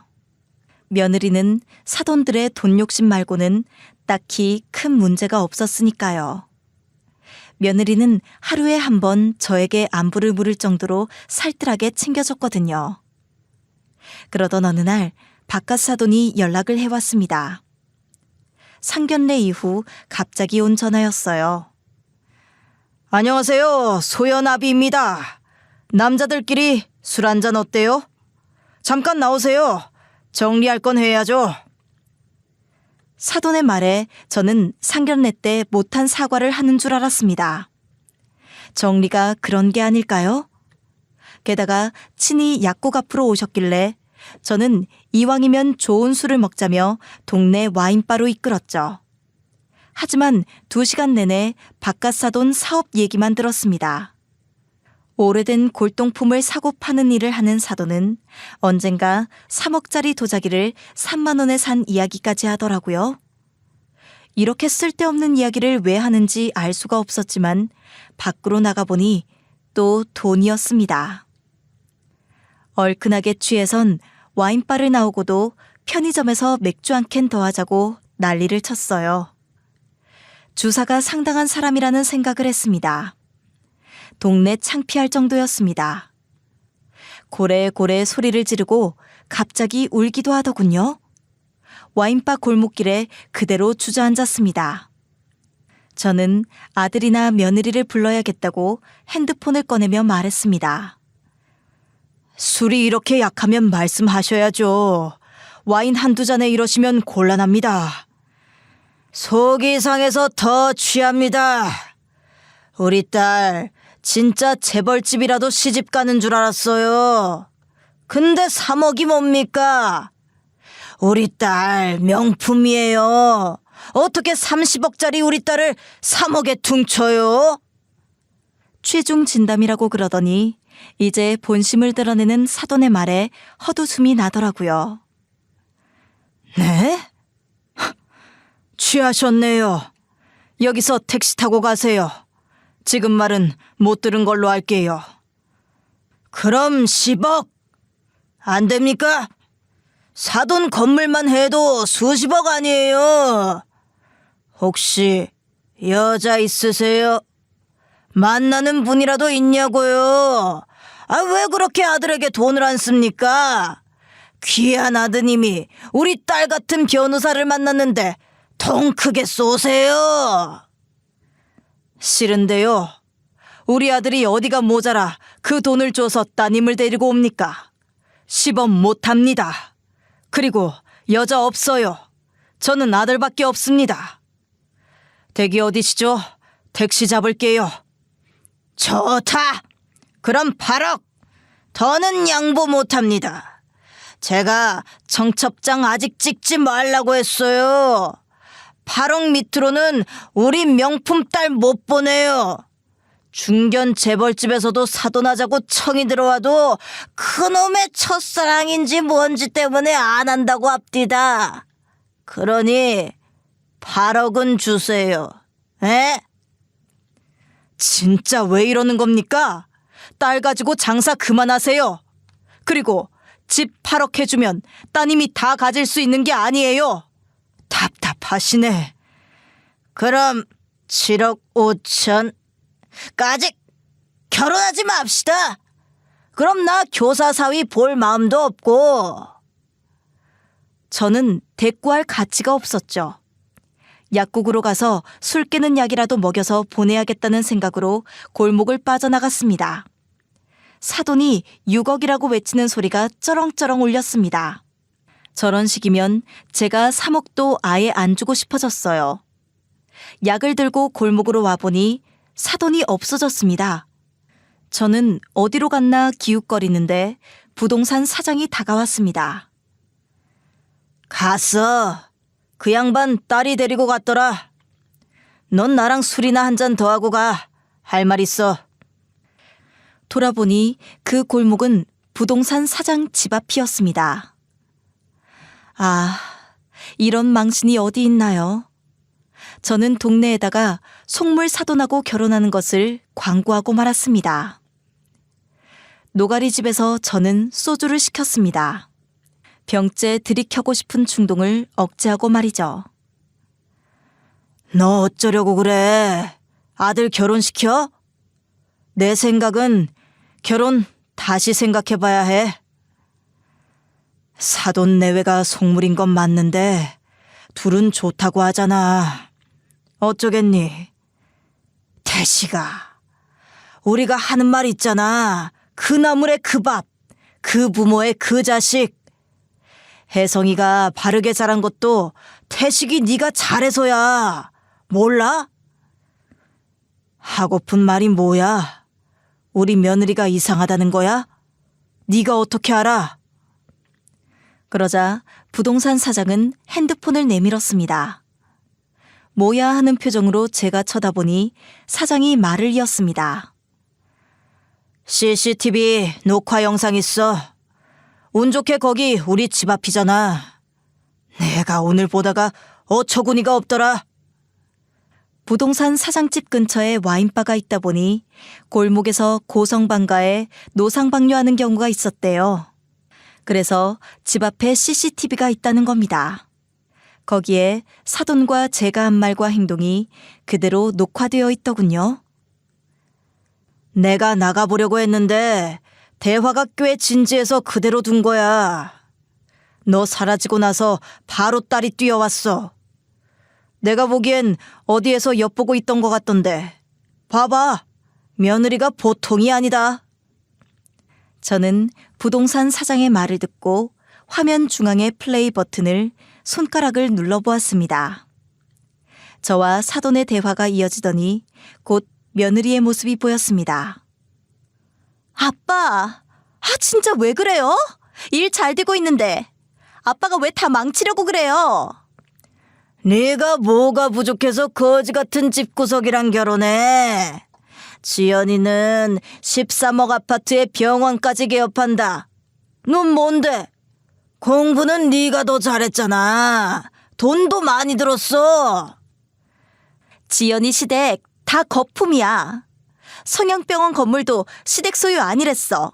S1: 며느리는 사돈들의 돈 욕심 말고는 딱히 큰 문제가 없었으니까요. 며느리는 하루에 한 번 저에게 안부를 물을 정도로 살뜰하게 챙겨줬거든요. 그러던 어느 날 바깥 사돈이 연락을 해왔습니다. 상견례 이후 갑자기 온 전화였어요.
S2: 안녕하세요. 소연아비입니다. 남자들끼리 술 한잔 어때요? 잠깐 나오세요. 정리할 건 해야죠.
S1: 사돈의 말에 저는 상견례 때 못한 사과를 하는 줄 알았습니다. 정리가 그런 게 아닐까요? 게다가 친히 약국 앞으로 오셨길래 저는 이왕이면 좋은 술을 먹자며 동네 와인바로 이끌었죠. 하지만 2시간 내내 바깥 사돈 사업 얘기만 들었습니다. 오래된 골동품을 사고 파는 일을 하는 사돈은 언젠가 3억짜리 도자기를 3만 원에 산 이야기까지 하더라고요. 이렇게 쓸데없는 이야기를 왜 하는지 알 수가 없었지만 밖으로 나가보니 또 돈이었습니다. 얼큰하게 취해선 와인바를 나오고도 편의점에서 맥주 한 캔 더 하자고 난리를 쳤어요. 주사가 상당한 사람이라는 생각을 했습니다. 동네 창피할 정도였습니다. 고래고래 소리를 지르고 갑자기 울기도 하더군요. 와인바 골목길에 그대로 주저앉았습니다. 저는 아들이나 며느리를 불러야겠다고 핸드폰을 꺼내며 말했습니다.
S2: 술이 이렇게 약하면 말씀하셔야죠. 와인 한두 잔에 이러시면 곤란합니다. 속이 상해서 더 취합니다. 우리 딸 진짜 재벌집이라도 시집 가는 줄 알았어요. 근데 3억이 뭡니까? 우리 딸 명품이에요. 어떻게 30억짜리 우리 딸을 3억에 퉁쳐요?
S1: 취중 진담이라고 그러더니 이제 본심을 드러내는 사돈의 말에 헛웃음이 나더라고요.
S2: 네? 취하셨네요. 여기서 택시 타고 가세요. 지금 말은 못 들은 걸로 할게요. 그럼 10억? 안 됩니까? 사돈 건물만 해도 수십억 아니에요. 혹시 여자 있으세요? 만나는 분이라도 있냐고요? 아, 왜 그렇게 아들에게 돈을 안 씁니까? 귀한 아드님이 우리 딸 같은 변호사를 만났는데 통 크게 쏘세요. 싫은데요. 우리 아들이 어디가 모자라 그 돈을 줘서 따님을 데리고 옵니까? 10억 못합니다. 그리고 여자 없어요. 저는 아들밖에 없습니다. 댁이 어디시죠? 택시 잡을게요. 좋다. 그럼 8억. 더는 양보 못합니다. 제가 청첩장 아직 찍지 말라고 했어요. 8억 밑으로는 우리 명품 딸 못 보내요. 중견 재벌집에서도 사돈하자고 청이 들어와도 그놈의 첫사랑인지 뭔지 때문에 안 한다고 합디다. 그러니 8억은 주세요. 에? 진짜 왜 이러는 겁니까? 딸 가지고 장사 그만하세요. 그리고 집 8억 해주면 따님이 다 가질 수 있는 게 아니에요. 답답하시네. 그럼 7억 5천까지 결혼하지 맙시다. 그럼 나 교사 사위 볼 마음도 없고.
S1: 저는 대꾸할 가치가 없었죠. 약국으로 가서 술 깨는 약이라도 먹여서 보내야겠다는 생각으로 골목을 빠져나갔습니다. 사돈이 6억이라고 외치는 소리가 쩌렁쩌렁 울렸습니다. 저런 식이면 제가 3억도 아예 안 주고 싶어졌어요. 약을 들고 골목으로 와보니 사돈이 없어졌습니다. 저는 어디로 갔나 기웃거리는데 부동산 사장이 다가왔습니다.
S2: 갔어. 그 양반 딸이 데리고 갔더라. 넌 나랑 술이나 한 잔 더 하고 가. 할 말 있어.
S1: 돌아보니 그 골목은 부동산 사장 집 앞이었습니다. 아, 이런 망신이 어디 있나요? 저는 동네에다가 속물 사돈하고 결혼하는 것을 광고하고 말았습니다. 노가리 집에서 저는 소주를 시켰습니다. 병째 들이켜고 싶은 충동을 억제하고 말이죠.
S2: 너 어쩌려고 그래? 아들 결혼시켜? 내 생각은 결혼 다시 생각해봐야 해. 사돈 내외가 속물인 건 맞는데 둘은 좋다고 하잖아. 어쩌겠니? 태식아, 우리가 하는 말 있잖아. 그 나물의 그 밥, 그 부모의 그 자식. 혜성이가 바르게 자란 것도 태식이 네가 잘해서야. 몰라? 하고픈 말이 뭐야? 우리 며느리가 이상하다는 거야? 네가 어떻게 알아?
S1: 그러자 부동산 사장은 핸드폰을 내밀었습니다. 뭐야 하는 표정으로 제가 쳐다보니 사장이 말을 이었습니다.
S2: CCTV 녹화 영상 있어. 운 좋게 거기 우리 집 앞이잖아. 내가 오늘 보다가 어처구니가 없더라.
S1: 부동산 사장집 근처에 와인바가 있다 보니 골목에서 고성방가에 노상방뇨하는 경우가 있었대요. 그래서 집 앞에 CCTV가 있다는 겁니다. 거기에 사돈과 제가 한 말과 행동이 그대로 녹화되어 있더군요.
S2: 내가 나가보려고 했는데 대화가 꽤 진지해서 그대로 둔 거야. 너 사라지고 나서 바로 딸이 뛰어왔어. 내가 보기엔 어디에서 엿보고 있던 것 같던데. 봐봐. 며느리가 보통이 아니다.
S1: 저는 부동산 사장의 말을 듣고 화면 중앙의 플레이 버튼을 손가락을 눌러보았습니다. 저와 사돈의 대화가 이어지더니 곧 며느리의 모습이 보였습니다. 아빠, 진짜 왜 그래요? 일 잘 되고 있는데 아빠가 왜 다 망치려고 그래요?
S2: 네가 뭐가 부족해서 거지 같은 집구석이랑 결혼해. 지연이는 13억 아파트에 병원까지 개업한다. 넌 뭔데? 공부는 네가 더 잘했잖아. 돈도 많이 들었어.
S1: 지연이 시댁 다 거품이야. 성형병원 건물도 시댁 소유 아니랬어.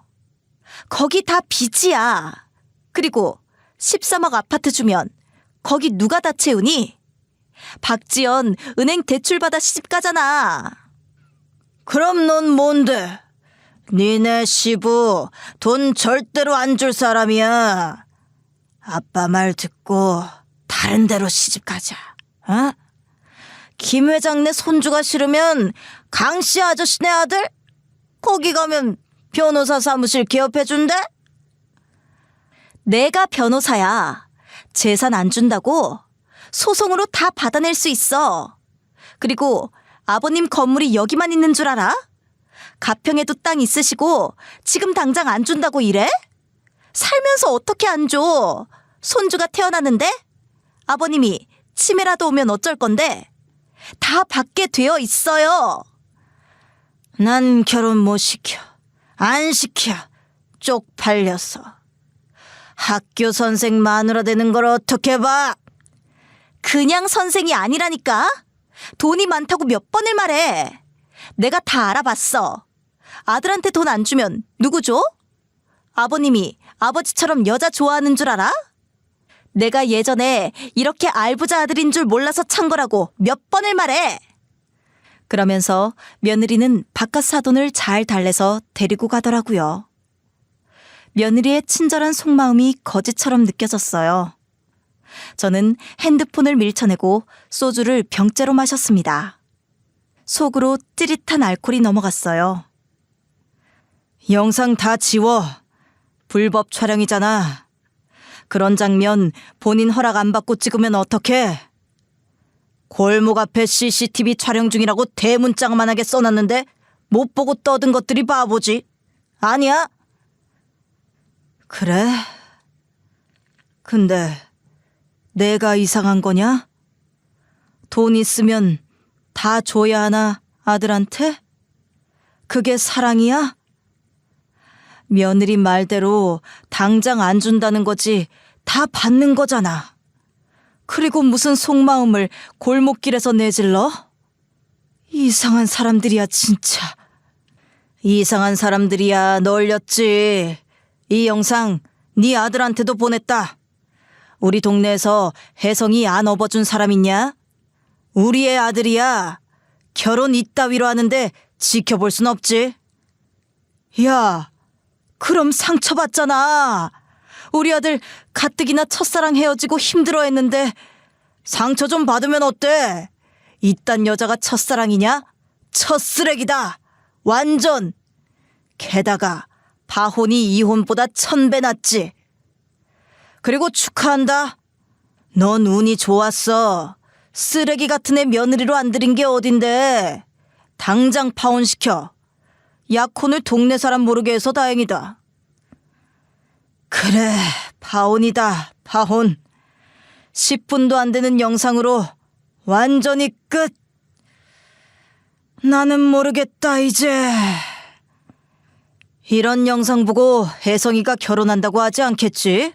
S1: 거기 다 빚이야. 그리고 13억 아파트 주면 거기 누가 다 채우니? 박지연 은행 대출받아 시집가잖아.
S2: 그럼 넌 뭔데? 니네 시부 돈 절대로 안 줄 사람이야. 아빠 말 듣고 다른 데로 시집가자. 어? 김 회장네 손주가 싫으면 강씨 아저씨네 아들? 거기 가면 변호사 사무실 개업해준대?
S1: 내가 변호사야. 재산 안 준다고? 소송으로 다 받아낼 수 있어. 그리고 아버님 건물이 여기만 있는 줄 알아? 가평에도 땅 있으시고 지금 당장 안 준다고 이래? 살면서 어떻게 안 줘? 손주가 태어났는데? 아버님이 치매라도 오면 어쩔 건데? 다 받게 되어 있어요.
S2: 난 결혼 못 시켜. 안 시켜. 쪽팔려서. 학교 선생 마누라 되는 걸 어떻게 봐?
S1: 그냥 선생이 아니라니까? 돈이 많다고 몇 번을 말해. 내가 다 알아봤어. 아들한테 돈 안 주면 누구 줘? 아버님이 아버지처럼 여자 좋아하는 줄 알아? 내가 예전에 이렇게 알부자 아들인 줄 몰라서 찬 거라고 몇 번을 말해. 그러면서 며느리는 바깥 사돈을 잘 달래서 데리고 가더라고요. 며느리의 친절한 속마음이 거짓처럼 느껴졌어요. 저는 핸드폰을 밀쳐내고 소주를 병째로 마셨습니다. 속으로 찌릿한 알코올이 넘어갔어요.
S2: 영상 다 지워. 불법 촬영이잖아. 그런 장면 본인 허락 안 받고 찍으면 어떡해? 골목 앞에 CCTV 촬영 중이라고 대문짝만하게 써놨는데 못 보고 떠든 것들이 바보지. 아니야? 그래? 근데 내가 이상한 거냐? 돈 있으면 다 줘야 하나 아들한테? 그게 사랑이야? 며느리 말대로 당장 안 준다는 거지 다 받는 거잖아. 그리고 무슨 속마음을 골목길에서 내질러? 이상한 사람들이야 진짜. 이상한 사람들이야. 널렸지. 이 영상 네 아들한테도 보냈다. 우리 동네에서 혜성이 안 업어준 사람 있냐? 우리의 아들이야. 결혼 이따위로 하는데 지켜볼 순 없지. 야, 그럼 상처받잖아. 우리 아들 가뜩이나 첫사랑 헤어지고 힘들어했는데 상처 좀 받으면 어때? 이딴 여자가 첫사랑이냐? 첫쓰레기다. 완전. 게다가 파혼이 이혼보다 1000배 낫지. 그리고 축하한다. 넌 운이 좋았어. 쓰레기 같은 애 며느리로 안 들인 게 어딘데. 당장 파혼시켜. 약혼을 동네 사람 모르게 해서 다행이다. 그래, 파혼이다, 파혼. 10분도 안 되는 영상으로 완전히 끝. 나는 모르겠다, 이제. 이런 영상 보고 혜성이가 결혼한다고 하지 않겠지?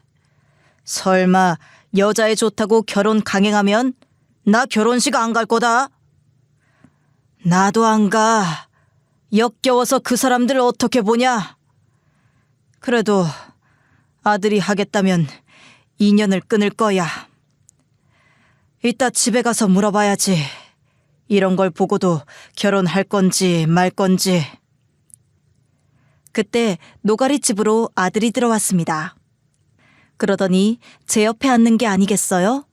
S2: 설마 여자애 좋다고 결혼 강행하면 나 결혼식 안 갈 거다. 나도 안 가. 역겨워서 그 사람들 어떻게 보냐. 그래도 아들이 하겠다면 인연을 끊을 거야. 이따 집에 가서 물어봐야지. 이런 걸 보고도 결혼할 건지 말 건지.
S1: 그때 노가리집으로 아들이 들어왔습니다. 그러더니 제 옆에 앉는 게 아니겠어요?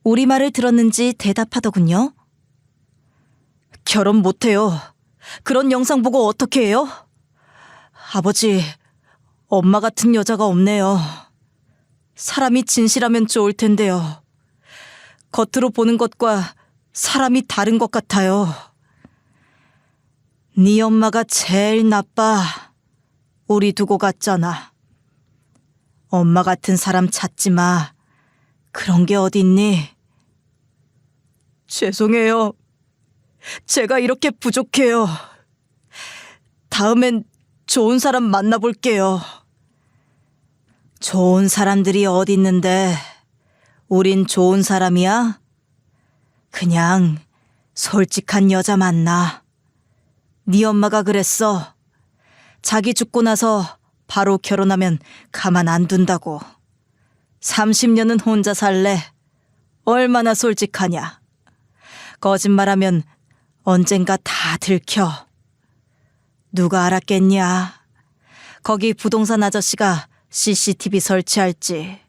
S1: 우리 말을 들었는지 대답하더군요.
S2: 결혼 못해요. 그런 영상 보고 어떻게 해요? 아버지, 엄마 같은 여자가 없네요. 사람이 진실하면 좋을 텐데요. 겉으로 보는 것과 사람이 다른 것 같아요. 네 엄마가 제일 나빠. 우리 두고 갔잖아. 엄마 같은 사람 찾지 마. 그런 게 어딨니? 죄송해요. 제가 이렇게 부족해요. 다음엔 좋은 사람 만나볼게요. 좋은 사람들이 어딨는데 우린 좋은 사람이야? 그냥 솔직한 여자 만나. 네 엄마가 그랬어. 자기 죽고 나서 바로 결혼하면 가만 안 둔다고. 30년은 혼자 살래. 얼마나 솔직하냐. 거짓말하면 언젠가 다 들켜. 누가 알았겠냐. 거기 부동산 아저씨가 CCTV 설치할지.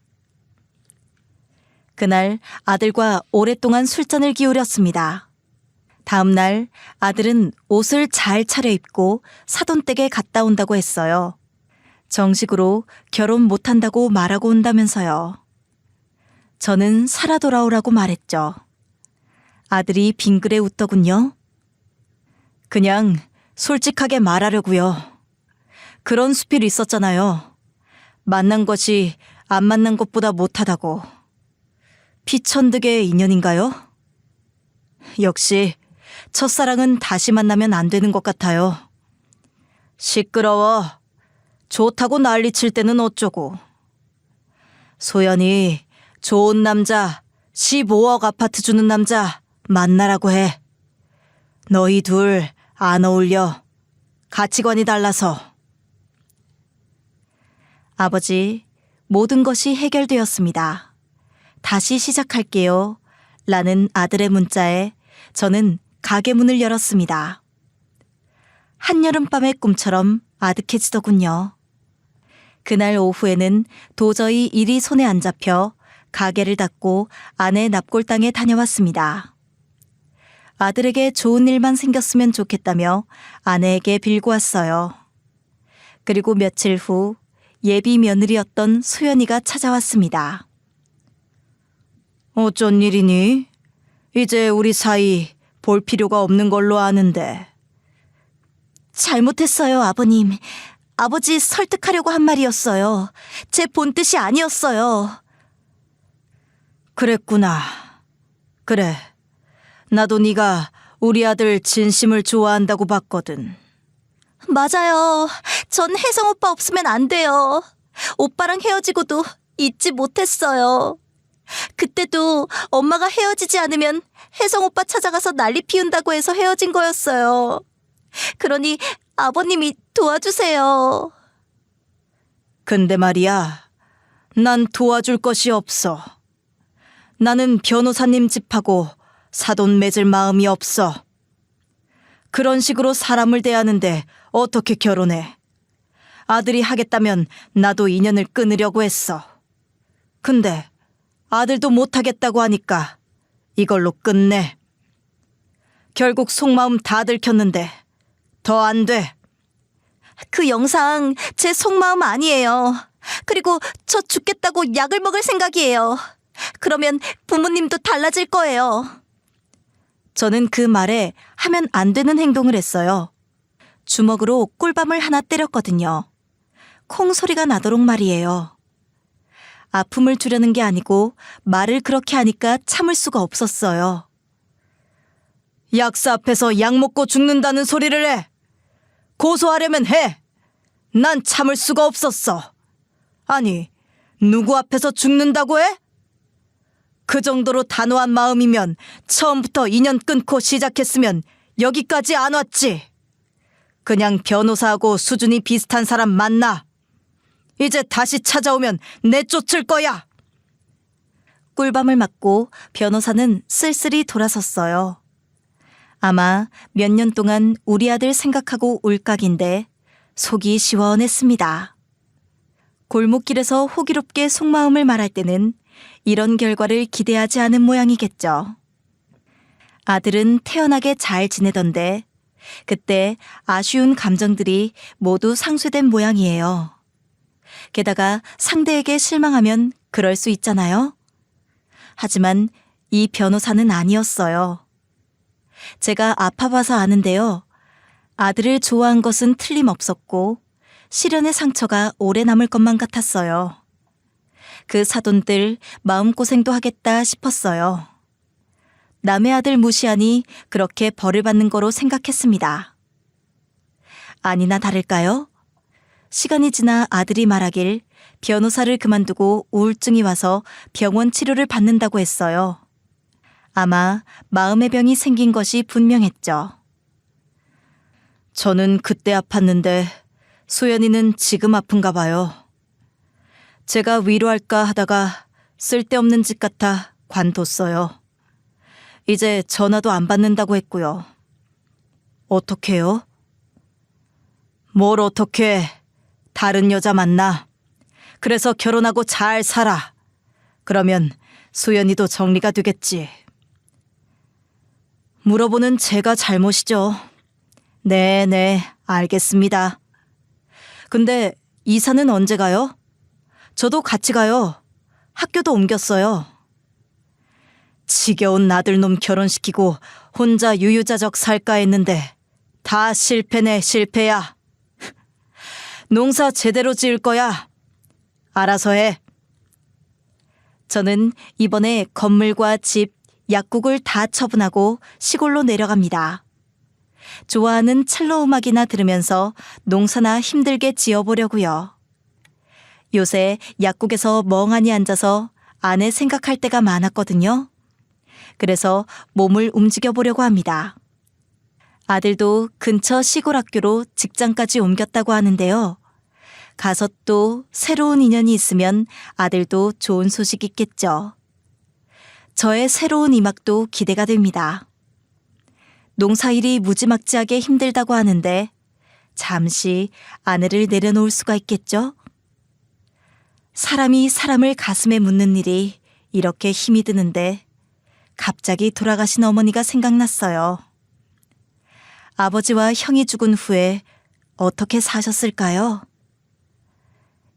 S1: 그날 아들과 오랫동안 술잔을 기울였습니다. 다음 날 아들은 옷을 잘 차려입고 사돈댁에 갔다 온다고 했어요. 정식으로 결혼 못한다고 말하고 온다면서요. 저는 살아 돌아오라고 말했죠. 아들이 빙그레 웃더군요. 그냥 솔직하게 말하려고요. 그런 수필 있었잖아요. 만난 것이 안 만난 것보다 못하다고. 피천득의 인연인가요? 역시 첫사랑은 다시 만나면 안 되는 것 같아요. 시끄러워. 좋다고 난리칠 때는 어쩌고. 소연이 좋은 남자, 15억 아파트 주는 남자 만나라고 해. 너희 둘 안 어울려. 가치관이 달라서. 아버지, 모든 것이 해결되었습니다. 다시 시작할게요. 라는 아들의 문자에 저는 가게 문을 열었습니다. 한여름밤의 꿈처럼 아득해지더군요. 그날 오후에는 도저히 일이 손에 안 잡혀 가게를 닫고 아내 납골당에 다녀왔습니다. 아들에게 좋은 일만 생겼으면 좋겠다며 아내에게 빌고 왔어요. 그리고 며칠 후 예비 며느리였던 소연이가 찾아왔습니다.
S2: 어쩐 일이니? 이제 우리 사이 볼 필요가 없는 걸로 아는데.
S1: 잘못했어요, 아버님. 아버지 설득하려고 한 말이었어요. 제 본뜻이 아니었어요.
S2: 그랬구나. 그래. 나도 네가 우리 아들 진심을 좋아한다고 봤거든.
S1: 맞아요. 전 혜성 오빠 없으면 안 돼요. 오빠랑 헤어지고도 잊지 못했어요. 그때도 엄마가 헤어지지 않으면 혜성 오빠 찾아가서 난리 피운다고 해서 헤어진 거였어요. 그러니 아버님이 도와주세요.
S2: 근데 말이야, 난 도와줄 것이 없어. 나는 변호사님 집하고 사돈 맺을 마음이 없어. 그런 식으로 사람을 대하는데 어떻게 결혼해? 아들이 하겠다면 나도 인연을 끊으려고 했어. 근데 아들도 못하겠다고 하니까 이걸로 끝내. 결국 속마음 다 들켰는데 더 안 돼.
S1: 그 영상 제 속마음 아니에요. 그리고 저 죽겠다고 약을 먹을 생각이에요. 그러면 부모님도 달라질 거예요. 저는 그 말에 하면 안 되는 행동을 했어요. 주먹으로 꿀밤을 하나 때렸거든요. 콩 소리가 나도록 말이에요. 아픔을 주려는 게 아니고 말을 그렇게 하니까 참을 수가 없었어요.
S2: 약사 앞에서 약 먹고 죽는다는 소리를 해. 고소하려면 해. 난 참을 수가 없었어. 아니, 누구 앞에서 죽는다고 해? 그 정도로 단호한 마음이면 처음부터 인연 끊고 시작했으면 여기까지 안 왔지. 그냥 변호사하고 수준이 비슷한 사람 만나. 이제 다시 찾아오면 내쫓을 거야.
S1: 꿀밤을 맞고 변호사는 쓸쓸히 돌아섰어요. 아마 몇 년 동안 우리 아들 생각하고 울각인데 속이 시원했습니다. 골목길에서 호기롭게 속마음을 말할 때는 이런 결과를 기대하지 않은 모양이겠죠. 아들은 태연하게 잘 지내던데 그때 아쉬운 감정들이 모두 상쇄된 모양이에요. 게다가 상대에게 실망하면 그럴 수 있잖아요. 하지만 이 변호사는 아니었어요. 제가 아파봐서 아는데요. 아들을 좋아한 것은 틀림없었고 시련의 상처가 오래 남을 것만 같았어요. 그 사돈들 마음고생도 하겠다 싶었어요. 남의 아들 무시하니 그렇게 벌을 받는 거로 생각했습니다. 아니나 다를까요? 시간이 지나 아들이 말하길 변호사를 그만두고 우울증이 와서 병원 치료를 받는다고 했어요. 아마 마음의 병이 생긴 것이 분명했죠.
S2: 저는 그때 아팠는데 소연이는 지금 아픈가 봐요. 제가 위로할까 하다가 쓸데없는 짓 같아 관뒀어요. 이제 전화도 안 받는다고 했고요. 어떡해요? 뭘 어떡해. 다른 여자 만나. 그래서 결혼하고 잘 살아. 그러면 소연이도 정리가 되겠지. 물어보는 제가 잘못이죠. 네, 알겠습니다. 근데 이사는 언제 가요? 저도 같이 가요. 학교도 옮겼어요. 지겨운 아들놈 결혼시키고 혼자 유유자적 살까 했는데 다 실패네, 실패야. 농사 제대로 지을 거야. 알아서 해.
S1: 저는 이번에 건물과 집, 약국을 다 처분하고 시골로 내려갑니다. 좋아하는 첼로 음악이나 들으면서 농사나 힘들게 지어보려고요. 요새 약국에서 멍하니 앉아서 아내 생각할 때가 많았거든요. 그래서 몸을 움직여보려고 합니다. 아들도 근처 시골 학교로 직장까지 옮겼다고 하는데요. 가서 또 새로운 인연이 있으면 아들도 좋은 소식 있겠죠. 저의 새로운 이막도 기대가 됩니다. 농사일이 무지막지하게 힘들다고 하는데 잠시 아내를 내려놓을 수가 있겠죠? 사람이 사람을 가슴에 묻는 일이 이렇게 힘이 드는데 갑자기 돌아가신 어머니가 생각났어요. 아버지와 형이 죽은 후에 어떻게 사셨을까요?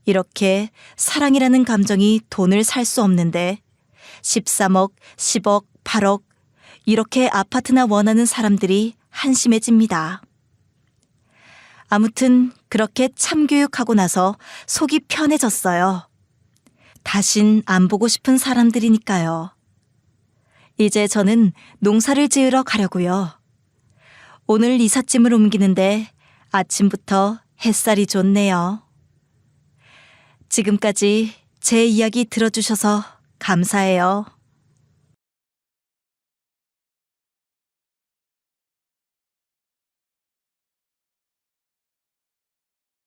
S1: 이렇게 사랑이라는 감정이 돈을 살 수 없는데 13억, 10억, 8억 이렇게 아파트나 원하는 사람들이 한심해집니다. 아무튼 그렇게 참교육하고 나서 속이 편해졌어요. 다신 안 보고 싶은 사람들이니까요. 이제 저는 농사를 지으러 가려고요. 오늘 이삿짐을 옮기는데 아침부터 햇살이 좋네요. 지금까지 제 이야기 들어주셔서 감사해요.